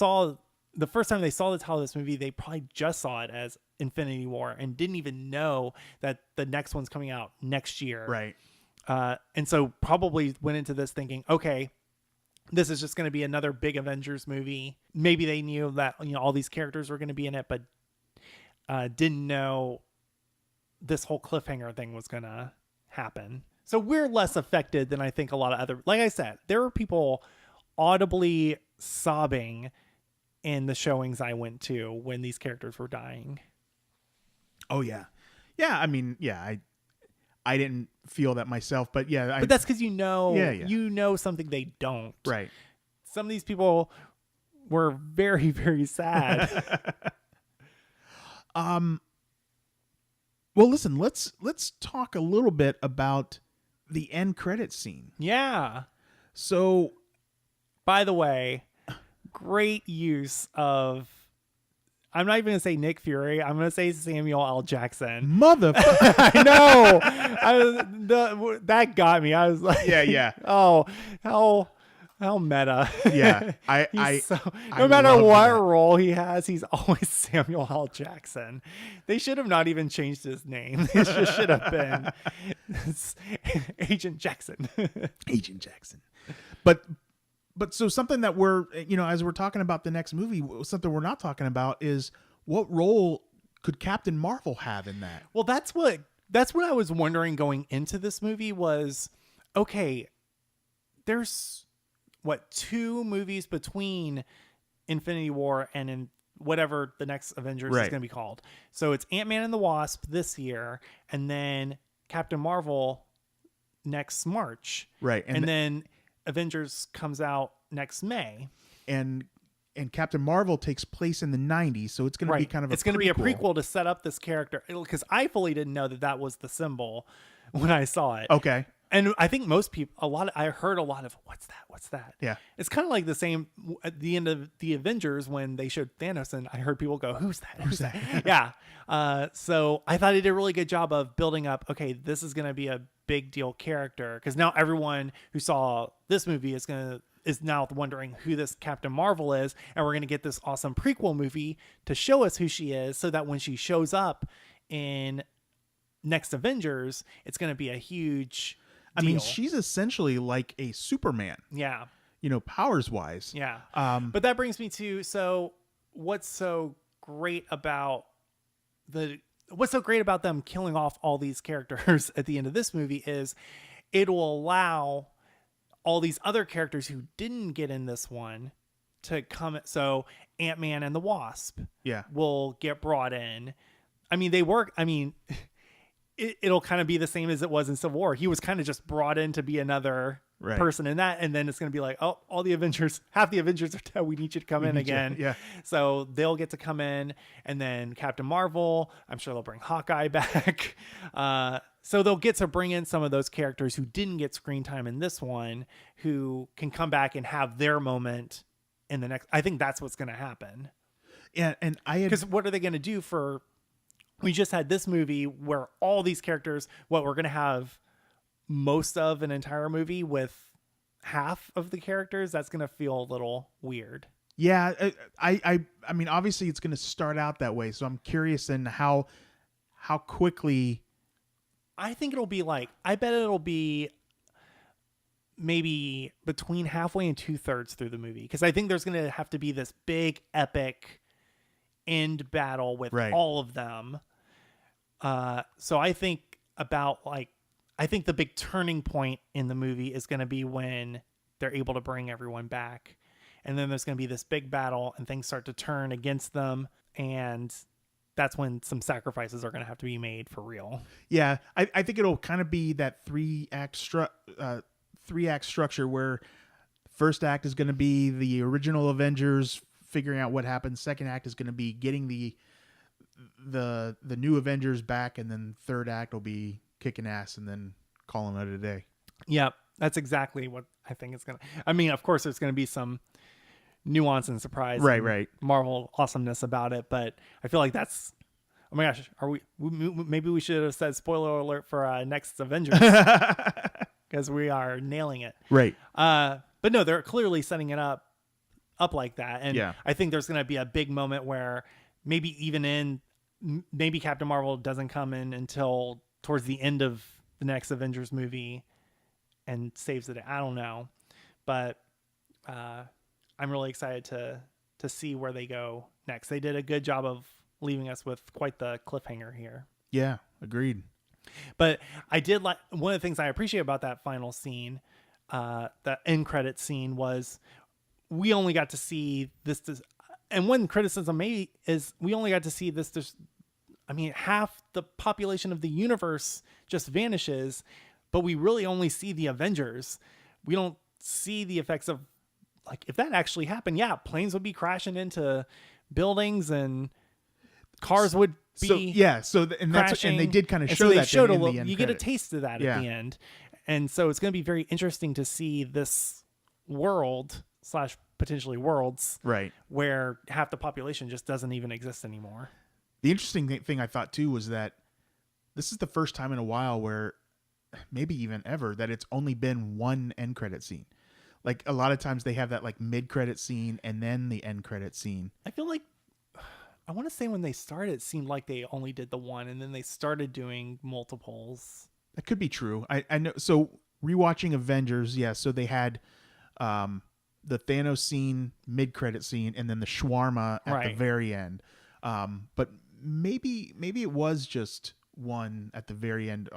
the first time they saw the title of this movie, they probably just saw it as Infinity War and didn't even know that the next one's coming out next year. Right. And so probably went into this thinking, okay, this is just going to be another big Avengers movie. Maybe they knew that, all these characters were going to be in it, but didn't know this whole cliffhanger thing was going to happen. So we're less affected than I think a lot of other, like I said, there were people audibly sobbing in the showings I went to when these characters were dying. Oh yeah. Yeah. I mean, I didn't feel that myself, but but that's because you know something they don't. Right. some of these people were very, very sad. Well, listen, let's talk a little bit about the end credit scene. Yeah. So, by the way, great use of, I'm not even going to say Nick Fury. I'm going to say Samuel L. Jackson. motherfucker. I know. That got me. I was like, Yeah. Oh, how meta. Yeah. No matter love what that. role he has, he's always Samuel L. Jackson. They should have not even changed his name. It just should have been Agent Jackson. Agent Jackson. But so something that we're, as we're talking about the next movie, something we're not talking about is what role could Captain Marvel have in that? Well, that's what I was wondering going into this movie was, okay, there's 2 movies between Infinity War and in whatever the next Avengers is Right. going to be called. So it's Ant-Man and the Wasp this year, and then Captain Marvel next March. Right. And then Avengers comes out next May. And Captain Marvel takes place in the 90s, so it's going to be kind of it's going to be a prequel to set up this character, because I fully didn't know that was the symbol when I saw it. Okay. And I think most people, I heard a lot of, what's that? Yeah. It's kind of like the same at the end of the Avengers when they showed Thanos, and I heard people go, who's that? Yeah. So I thought he did a really good job of building up, okay, this is going to be a big deal character, because now everyone who saw this movie is now wondering who this Captain Marvel is, and we're going to get this awesome prequel movie to show us who she is, so that when she shows up in next Avengers, it's going to be a huge deal. I mean, she's essentially like a Superman, Yeah. powers wise. Yeah. But that brings me to, so what's so great about them killing off all these characters at the end of this movie is it'll allow all these other characters who didn't get in this one to come. So Ant-Man and the Wasp will get brought in. I mean, it'll kind of be the same as it was in Civil War. He was kind of just brought in to be another person in that. And then it's going to be like, oh, half the Avengers are dead. We need you to come in again. Yeah. So they'll get to come in, and then Captain Marvel, I'm sure they'll bring Hawkeye back. So they'll get to bring in some of those characters who didn't get screen time in this one, who can come back and have their moment in the next. I think that's what's going to happen. Yeah. And because what are they going to do for, we just had this movie where all these characters, we're going to have most of an entire movie with half of the characters. That's going to feel a little weird. Yeah. I mean, obviously it's going to start out that way. So I'm curious in how quickly. I think I bet it'll be maybe between halfway and 2/3 through the movie. Because I think there's going to have to be this big epic end battle with all of them. So I think I think the big turning point in the movie is going to be when they're able to bring everyone back. And then there's going to be this big battle and things start to turn against them. And that's when some sacrifices are going to have to be made for real. Yeah. I think it'll kind of be that three act structure where first act is going to be the original Avengers figuring out what happened. Second act is going to be getting the new Avengers back, and then third act will be kicking ass and then calling it a day. Yep, that's exactly what I think it's gonna. I mean, of course, there's gonna be some nuance and surprise, right, Marvel awesomeness about it, but I feel like that's. Oh my gosh, maybe we should have said spoiler alert for next Avengers, because we are nailing it. Right. But no, they're clearly setting it up like that, and yeah. I think there's gonna be a big moment where maybe Captain Marvel doesn't come in until towards the end of the next Avengers movie and saves it. I don't know, but I'm really excited to see where they go next. They did a good job of leaving us with quite the cliffhanger here. Yeah, agreed. But I did like, one of the things I appreciate about that final scene, the end credit scene, was we only got to see this. And one criticism maybe is we only got to see this. Half the population of the universe just vanishes, but we really only see the Avengers. We don't see the effects of like if that actually happened, yeah, planes would be crashing into buildings and cars would be and that's crashing. and they did kind of And show so they that showed in a the little, end you get a credits. taste of that Yeah. at the end. And so it's going to be very interesting to see this world / potentially worlds Right. where half the population just doesn't even exist anymore. The interesting thing I thought too was that this is the first time in a while where, maybe even ever, that it's only been one end credit scene. Like a lot of times they have that like mid credit scene and then the end credit scene. I feel like, I want to say when they started, it seemed like they only did the one, and then they started doing multiples. That could be true. I know. So rewatching Avengers, yeah. So they had the Thanos scene, mid credit scene, and then the shawarma at the very end. But maybe it was just one at the very end,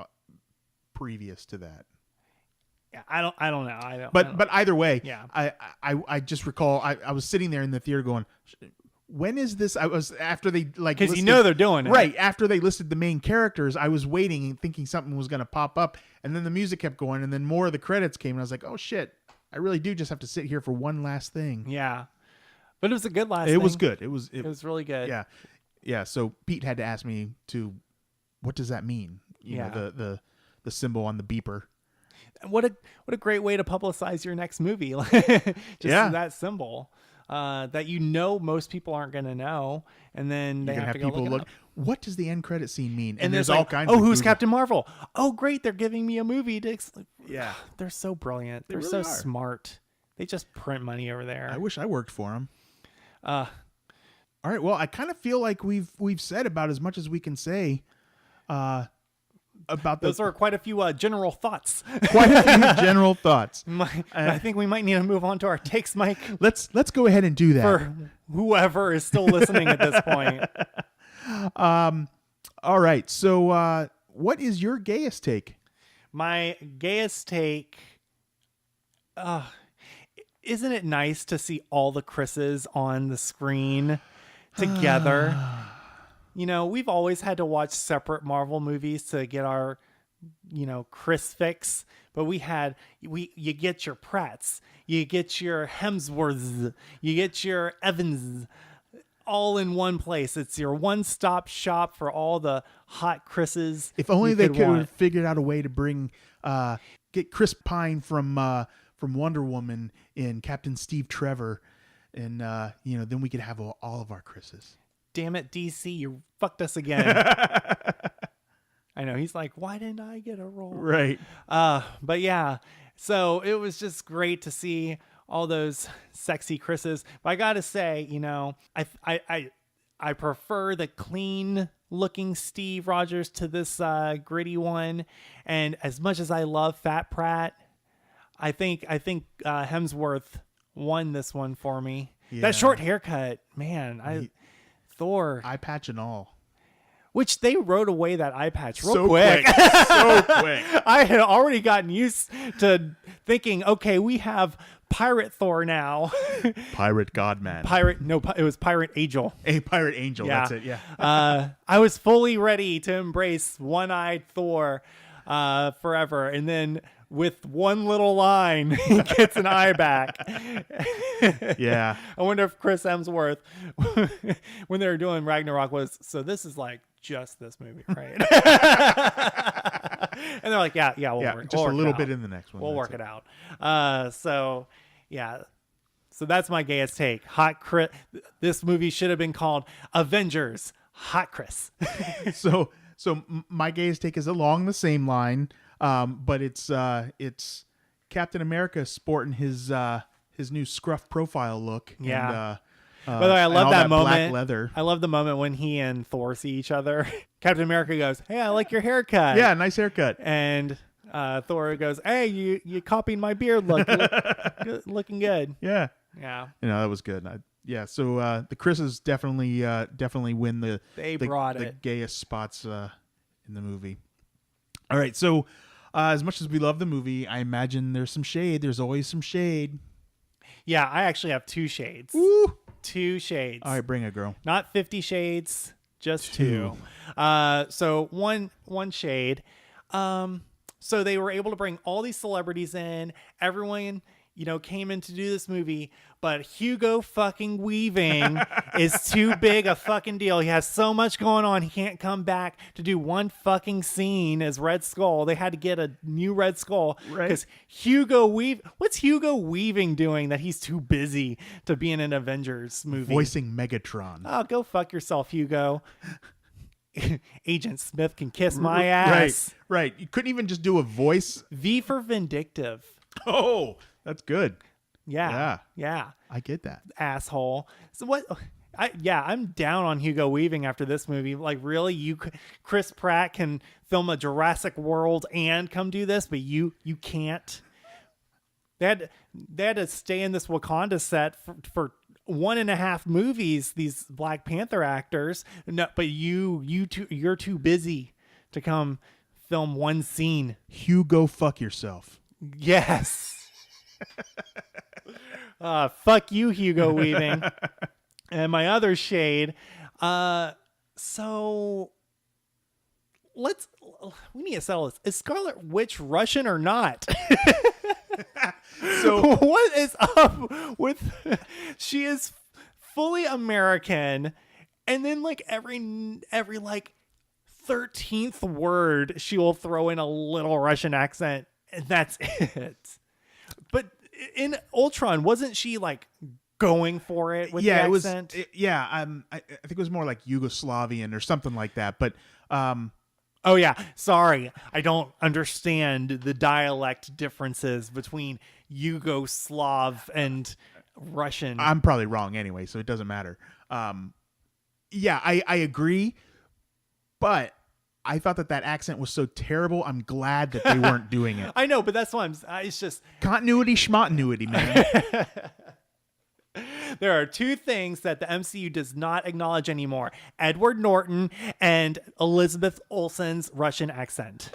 previous to that. Yeah, I don't know. But either way, yeah. I just recall I was sitting there in the theater going, when is this? I was after they like because they're doing it right after they listed the main characters. I was waiting and thinking something was going to pop up, and then the music kept going, and then more of the credits came, and I was like, oh shit, I really do just have to sit here for one last thing. Yeah, but it was a good last. It was good. It was really good. Yeah. So Pete had to ask me what does that mean? You know, the symbol on the beeper. What a great way to publicize your next movie. That symbol. That most people aren't going to know, and then they have to go people look. What does the end credit scene mean? And there's all all kinds. Oh, of who's Google. Captain Marvel? Oh, great! They're giving me a movie. Yeah, they're so brilliant. They're really so are. smart. They just print money over there. I wish I worked for them. All right. Well, I kind of feel like we've said about as much as we can say. About those are quite a few general thoughts. Quite a few general thoughts. I think we might need to move on to our takes, Mike. Let's go ahead and do that for whoever is still listening at this point. All right. So, what is your gayest take? My gayest take. Isn't it nice to see all the Chris's on the screen together? We've always had to watch separate Marvel movies to get our, Chris fix. But you get your Pratts, you get your Hemsworths, you get your Evans, all in one place. It's your one-stop shop for all the hot Chris's. If only they could have figured out a way to bring, get Chris Pine from Wonder Woman in Captain Steve Trevor, and then we could have all of our Chris's. Damn it, DC, you fucked us again. I know. He's like, why didn't I get a role? Right. But yeah, so it was just great to see all those sexy Chris's. But I got to say, I prefer the clean looking Steve Rogers to this gritty one. And as much as I love Fat Pratt, I think Hemsworth won this one for me. Yeah. That short haircut, man, Thor. Eye patch and all. Which they wrote away that eye patch real so quick. So quick. I had already gotten used to thinking, okay, we have Pirate Thor now. Pirate Godman. It was Pirate Angel. A Pirate Angel, yeah. That's it, yeah. I was fully ready to embrace one-eyed Thor forever. And then with one little line, he gets an eye back. Yeah. I wonder if Chris Hemsworth, when they were doing Ragnarok, was, so this is like just this movie, right? And they're like, yeah, we'll work just a little it bit out. in the next one. We'll work it out. So that's my gayest take. Hot Chris. This movie should have been called Avengers Hot Chris. So my gayest take is along the same line. But it's Captain America sporting his new scruff profile look. Yeah. And, by the way, I love that moment. Black leather. I love the moment when he and Thor see each other. Captain America goes, "Hey, I like your haircut." Yeah, nice haircut. And Thor goes, "Hey, you copied my beard look. Looking good." Yeah. Yeah. That was good. So the Chris's definitely win the gayest spots in the movie. All right, so as much as we love the movie, I imagine there's some shade. There's always some shade. Yeah, I actually have 2 shades. Woo! 2 shades. All right, bring it, girl. Not 50 shades, just 2. So one shade. So they were able to bring all these celebrities in. Everyone, came in to do this movie, but Hugo fucking Weaving is too big a fucking deal. He has so much going on. He can't come back to do one fucking scene as Red Skull. They had to get a new Red Skull because what's Hugo Weaving doing that he's too busy to be in an Avengers movie? Voicing Megatron. Oh, go fuck yourself, Hugo. Agent Smith can kiss my ass. Right. You couldn't even just do a voice. V for Vindictive. Oh, that's good. Yeah. I get that. Asshole. So what? I'm down on Hugo Weaving after this movie. Like, really, Chris Pratt can film a Jurassic World and come do this, but you can't. They had to stay in this Wakanda set for 1.5 movies. These Black Panther actors, no, but you're too busy to come film one scene. Hugo, fuck yourself. Yes. Fuck you, Hugo Weaving. And my other shade. So we need to settle this. Is Scarlet Witch Russian or not? So what is up with? She is fully American, and then like every like 13th word she will throw in a little Russian accent, and that's it. But in Ultron, wasn't she like going for it with the accent? I think it was more like Yugoslavian or something like that. But oh yeah, sorry, I don't understand the dialect differences between Yugoslav and Russian. I'm probably wrong anyway, so it doesn't matter. I agree, but I thought that accent was so terrible. I'm glad that they weren't doing it. I know, but that's why it's just continuity, schmontinuity, man. There are two things that the MCU does not acknowledge anymore: Edward Norton and Elizabeth Olsen's Russian accent.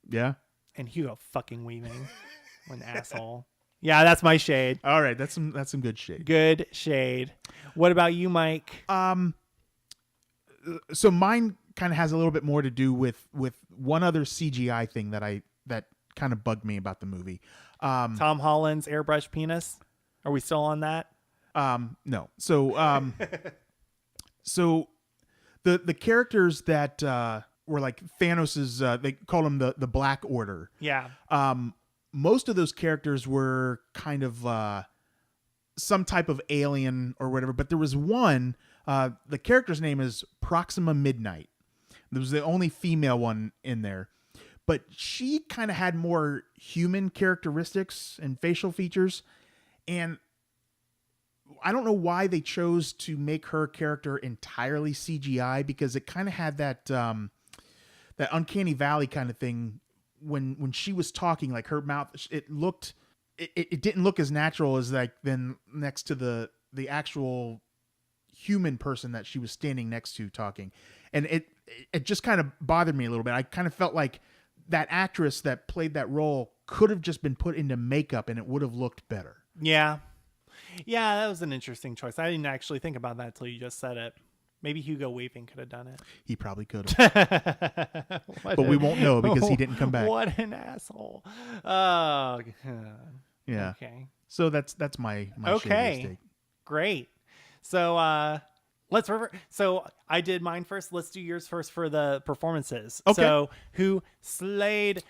Yeah, and Hugo fucking Weaving, an asshole. Yeah, that's my shade. All right, that's some good shade. Good shade. What about you, Mike? So mine kind of has a little bit more to do with one other CGI thing that kind of bugged me about the movie. Tom Holland's airbrush penis. Are we still on that? No. So so the characters that were like Thanos's, they call him the Black Order. Yeah. Most of those characters were kind of some type of alien or whatever, but there was one. The character's name is Proxima Midnight. There was the only female one in there, but she kind of had more human characteristics and facial features. And I don't know why they chose to make her character entirely CGI, because it kind of had that uncanny valley kind of thing when she was talking. Like her mouth, it didn't look as natural as like then next to the actual human person that she was standing next to talking. And it just kind of bothered me a little bit. I kind of felt like that actress that played that role could have just been put into makeup and it would have looked better. Yeah. Yeah, that was an interesting choice. I didn't actually think about that until you just said it. Maybe Hugo Weaving could have done it. He probably could have. But we won't know because he didn't come back. What an asshole. Oh, yeah. Okay. So that's my okay. mistake. Great. So let's revert. So I did mine first. Let's do yours first for the performances. Okay. So who slayed?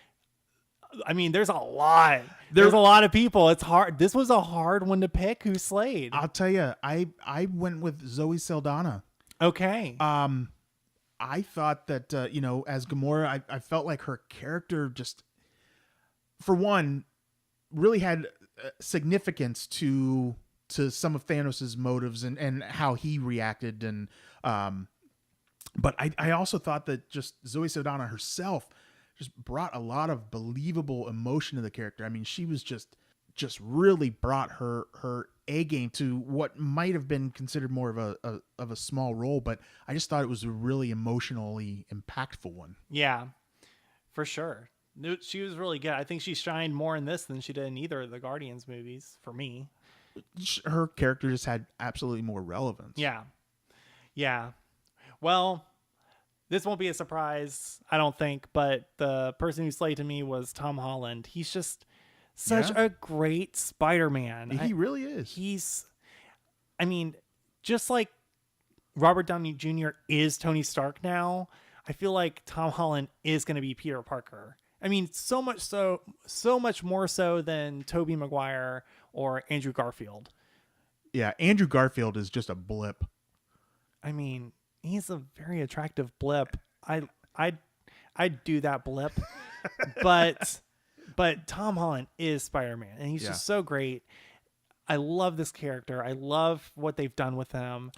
I mean, there's a lot. There's a lot of people. It's hard. This was a hard one to pick. Who slayed? I'll tell you, I went with Zoe Saldana. Okay. I thought that as Gamora, I felt like her character just, for one, really had significance to some of Thanos's motives and how he reacted, and but I also thought that just Zoe Saldana herself just brought a lot of believable emotion to the character. I mean, she was just really brought her A game to what might have been considered more of a small role, but I just thought it was a really emotionally impactful one. Yeah, for sure. She was really good. I think she shined more in this than she did in either of the Guardians movies for me. Her character just had absolutely more relevance. Yeah. Well, this won't be a surprise, I don't think, but the person who slayed to me was Tom Holland. He's just Such Yeah. a great Spider-Man. He really is. He's, I mean, just like Robert Downey Jr. is Tony Stark now, I feel like Tom Holland is going to be Peter Parker. I mean, so much more so than Tobey Maguire or Andrew Garfield. Yeah, Andrew Garfield is just a blip. I mean, he's a very attractive blip. I'd do that blip. but Tom Holland is Spider-Man, and he's just so great. I love this character. I love what they've done with him.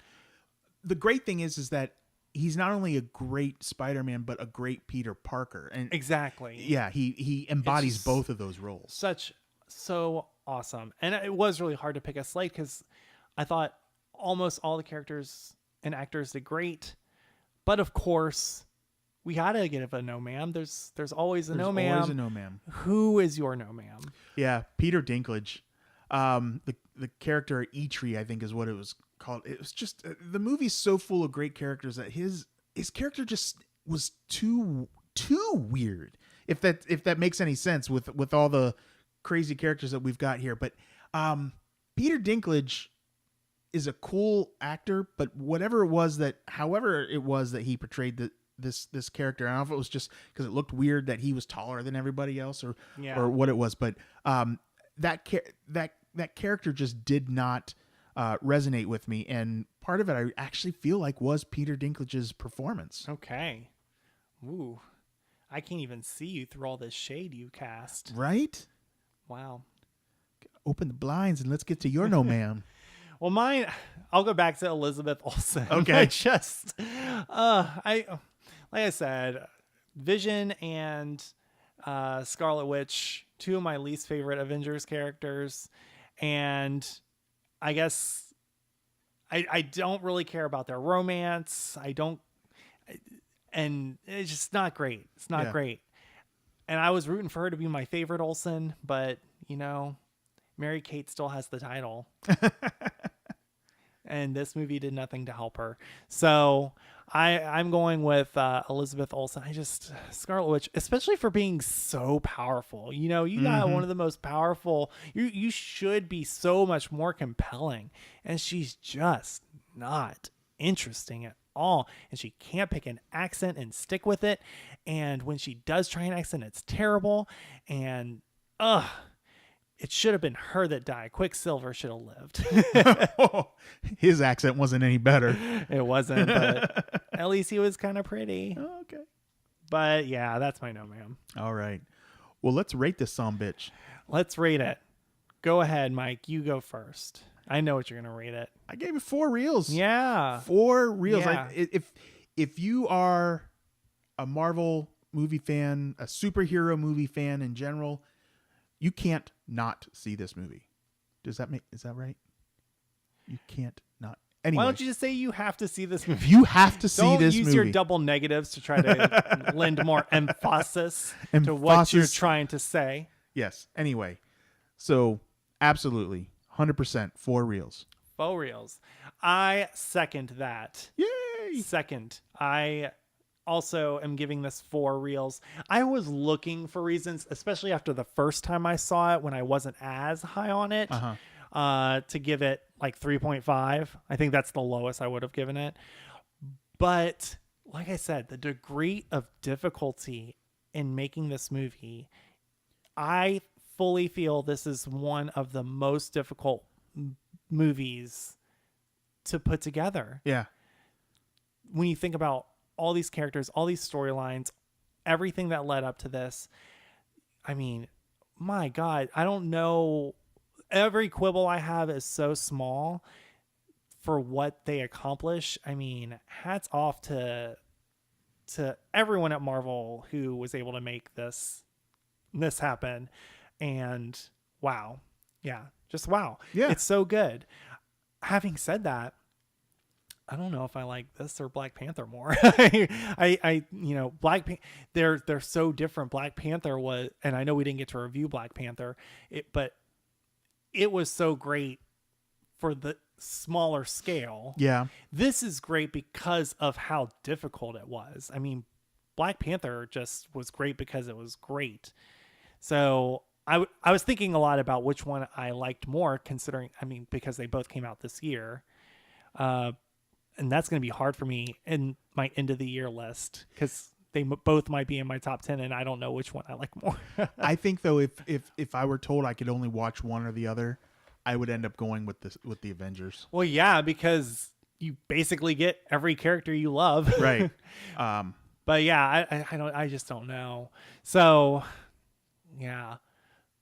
The great thing is that he's not only a great Spider-Man, but a great Peter Parker. And Exactly. yeah, he embodies both of those roles. So awesome. And it was really hard to pick a slate because I thought almost all the characters and actors did great. But of course, we gotta give a no ma'am. There's always a no ma'am. Always a no ma'am. Who is your no ma'am? Yeah, Peter Dinklage. The character Eitri, I think, is what it was called. It was just the movie's so full of great characters that his character just was too weird. If that makes any sense with all the crazy characters that we've got here. But Peter Dinklage is a cool actor, but however it was that he portrayed this character, I don't know if it was just because it looked weird that he was taller than everybody else or what it was, but that character just did not resonate with me, and part of it I actually feel like was Peter Dinklage's performance. Okay. Ooh. I can't even see you through all this shade you cast. Right? Wow. Open the blinds and let's get to your no ma'am. Well, mine, I'll go back to Elizabeth Olsen. Okay. Like I said, Vision and Scarlet Witch, two of my least favorite Avengers characters. And I guess I don't really care about their romance. And it's just not great. It's not great. And I was rooting for her to be my favorite Olsen, but Mary Kate still has the title. And this movie did nothing to help her. So I'm going with Elizabeth Olsen. Scarlet Witch, especially for being so powerful. You got one of the most powerful. You should be so much more compelling. And she's just not interesting at all. And she can't pick an accent and stick with it. And when she does try an accent, it's terrible. And it should have been her that died. Quicksilver should have lived. His accent wasn't any better. It wasn't, but at least he was kind of pretty. Oh, okay. But yeah, that's my no ma'am. All right. Well, let's rate this bitch. Let's rate it. Go ahead, Mike. You go first. I know what you're going to rate it. I gave it 4 reels. Yeah. 4 reels. Yeah. If you are a Marvel movie fan, a superhero movie fan in general, you can't not see this movie. Is that right? You can't not. Anyway, Why don't you just say you have to see this movie? You have to see this movie. Don't use your double negatives to try to lend more emphasis to what you're trying to say. Yes. Anyway, so absolutely 100% 4 reels. 4 reels. I second that. Yay! Second. I also am giving this 4 reels. I was looking for reasons, especially after the first time I saw it when I wasn't as high on it, to give it like 3.5. I think that's the lowest I would have given it. But like I said, the degree of difficulty in making this movie, I fully feel this is one of the most difficult movies to put together. Yeah. When you think about all these characters, all these storylines, everything that led up to this, I mean, my God, I don't know. Every quibble I have is so small for what they accomplish. I mean, hats off to everyone at Marvel who was able to make this happen. And wow. Yeah. Just wow. Yeah. It's so good. Having said that, I don't know if I like this or Black Panther more. They're so different. Black Panther was, and I know we didn't get to review Black Panther, but it was so great for the smaller scale. Yeah. This is great because of how difficult it was. I mean, Black Panther just was great because it was great. So I was thinking a lot about which one I liked more, considering, because they both came out this year. And that's going to be hard for me in my end of the year list, because they both might be in my top 10 and I don't know which one I like more. I think though, if I were told I could only watch one or the other, I would end up going with the Avengers. Well, yeah, because you basically get every character you love. Right. But yeah, I just don't know. So yeah,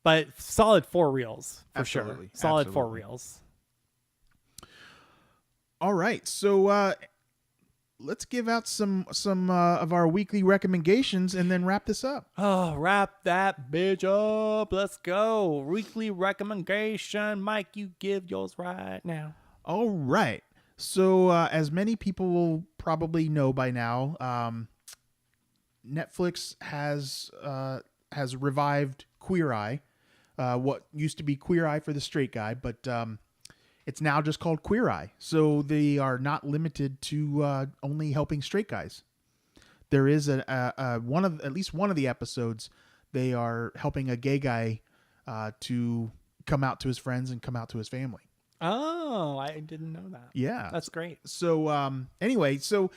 but solid 4 reels for Absolutely. sure. Solid Absolutely. 4 reels. All right, so let's give out some of our weekly recommendations and then wrap this up. Oh, wrap that bitch up. Let's go. Weekly recommendation. Mike, you give yours right now. All right. So as many people will probably know by now, Netflix has revived Queer Eye, what used to be Queer Eye for the Straight Guy, but it's now just called Queer Eye. So they are not limited to only helping straight guys. There is at least one of the episodes, they are helping a gay guy to come out to his friends and come out to his family. Oh, I didn't know that. Yeah, that's great. So anyway, so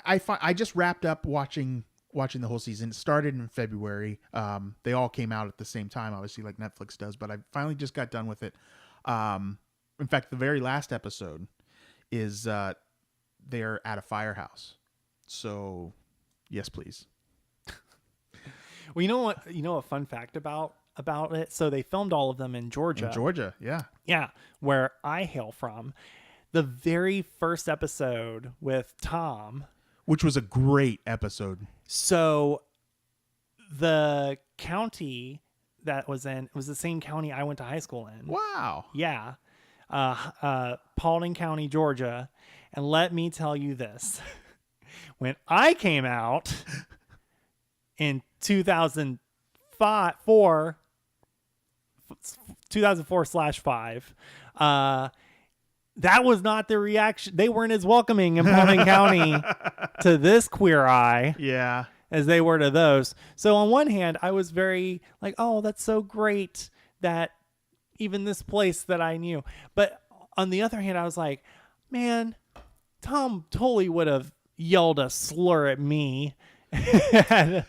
I just wrapped up watching the whole season. It started in February. They all came out at the same time, obviously, like Netflix does. But I finally just got done with it. In fact, the very last episode is they're at a firehouse. So, yes, please. Well, you know what? A fun fact about it. So they filmed all of them in Georgia. In Georgia, yeah. Yeah, where I hail from. The very first episode with Tom, which was a great episode. So the county that was in was the same county I went to high school in. Wow. Yeah. Paulding County, Georgia. And let me tell you this. When I came out in 2004/5, that was not the reaction. They weren't as welcoming in Paulding County to this Queer Eye. Yeah. As they were to those. So on one hand, I was very like, oh, that's so great that even this place that I knew. But on the other hand, I was like, man, Tom totally would have yelled a slur at me. Well,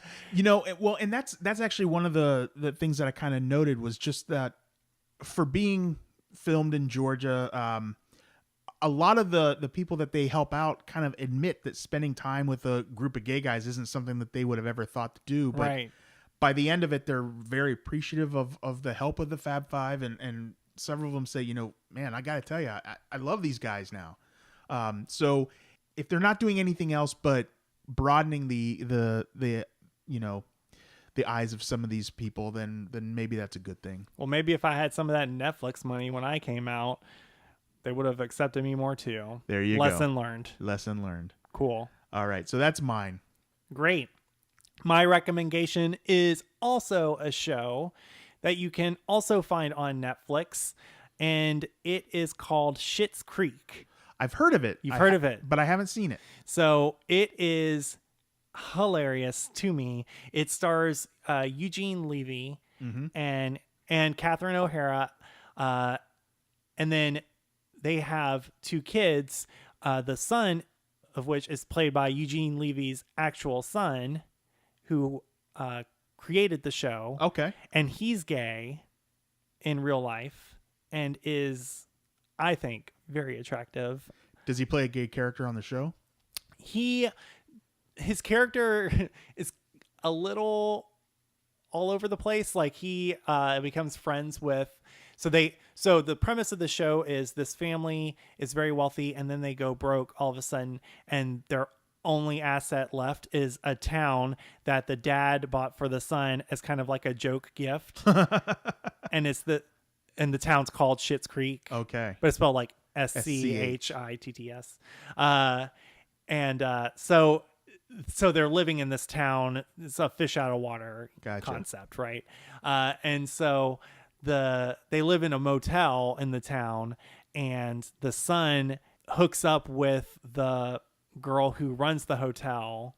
and that's actually one of the things that I kind of noted was just that for being filmed in Georgia, a lot of the people that they help out kind of admit that spending time with a group of gay guys isn't something that they would have ever thought to do. But right. By the end of it, they're very appreciative of the help of the Fab Five. And several of them say, man, I got to tell you, I love these guys now. So if they're not doing anything else but broadening the eyes of some of these people, then maybe that's a good thing. Well, maybe if I had some of that Netflix money when I came out, they would have accepted me more too. There you go. Lesson learned. Lesson learned. Cool. All right. So that's mine. Great. My recommendation is also a show that you can also find on Netflix, and it is called Schitt's Creek. I've heard of it. You've heard of it. But I haven't seen it. So it is hilarious to me. It stars Eugene Levy and Catherine O'Hara, and then they have 2 kids, the son of which is played by Eugene Levy's actual son, who created the show. Okay. And he's gay in real life and is, I think, very attractive. Does he play a gay character on the show? His character is a little all over the place. Like he becomes friends with, so the premise of the show is this family is very wealthy and then they go broke all of a sudden, and their only asset left is a town that the dad bought for the son as kind of like a joke gift. And the town's called Schitt's Creek. Okay. But it's spelled like SCHITTS. So they're living in this town. It's a fish out of water concept, right? And so they live in a motel in the town, and the son hooks up with the girl who runs the hotel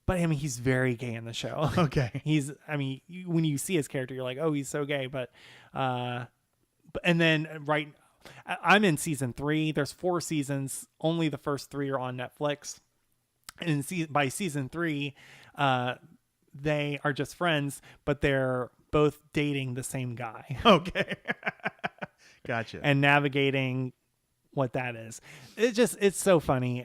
But I mean, he's very gay in the show. Okay. When you see his character, you're like, oh, he's so gay. And then I'm in season 3. There's 4 seasons. Only the first 3 are on Netflix. And by season 3, they are just friends, but they're both dating the same guy. Okay. Gotcha. And navigating what that is. It's so funny.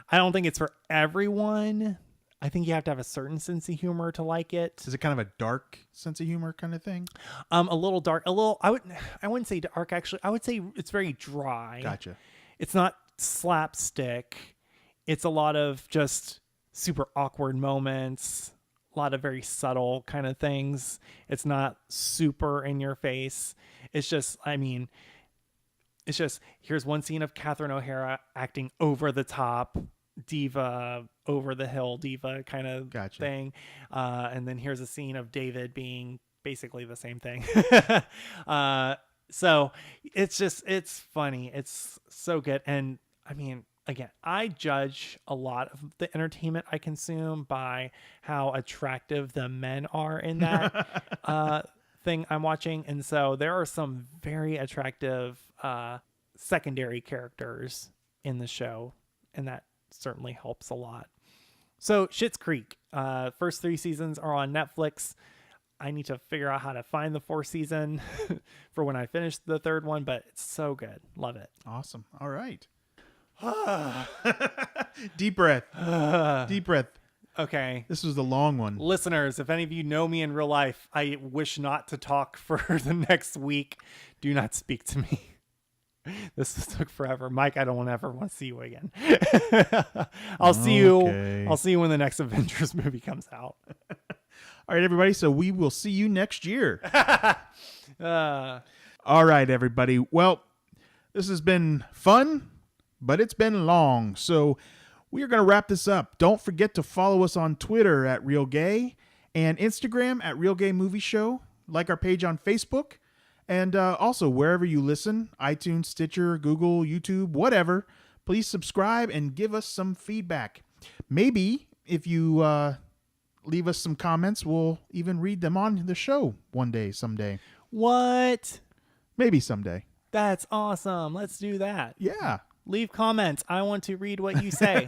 I don't think it's for everyone. I think you have to have a certain sense of humor to like it. Is it kind of a dark sense of humor kind of thing? A little dark, I wouldn't say dark, actually. I would say it's very dry. Gotcha. It's not slapstick. It's a lot of just super awkward moments, a lot of very subtle kind of things. It's not super in your face. It's just, here's one scene of Catherine O'Hara acting over the top, diva, over the hill diva kind of thing. And then here's a scene of David being basically the same thing. So it's funny. It's so good. And again, I judge a lot of the entertainment I consume by how attractive the men are in that thing I'm watching. And so there are some very attractive secondary characters in the show, and that certainly helps a lot. So Schitt's Creek, first 3 seasons are on Netflix. I need to figure out how to find the 4th season for when I finish the 3rd one, but it's so good. Love it. Awesome. All right. Deep breath. Deep breath. Okay. This was the long one. Listeners, if any of you know me in real life, I wish not to talk for the next week. Do not speak to me. This took forever. Mike, I don't ever want to see you again. I'll see you when the next Avengers movie comes out. All right, everybody. So we will see you next year. All right, everybody. Well, this has been fun, but it's been long. So we are going to wrap this up. Don't forget to follow us on Twitter at Real Gay and Instagram at Real Gay Movie Show. Like our page on Facebook. And also, wherever you listen, iTunes, Stitcher, Google, YouTube, whatever, please subscribe and give us some feedback. Maybe if you leave us some comments, we'll even read them on the show one day, someday. What? Maybe someday. That's awesome. Let's do that. Yeah. Leave comments. I want to read what you say.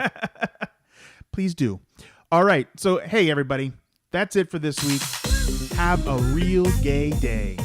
Please do. All right. So, hey, everybody, that's it for this week. Have a real gay day.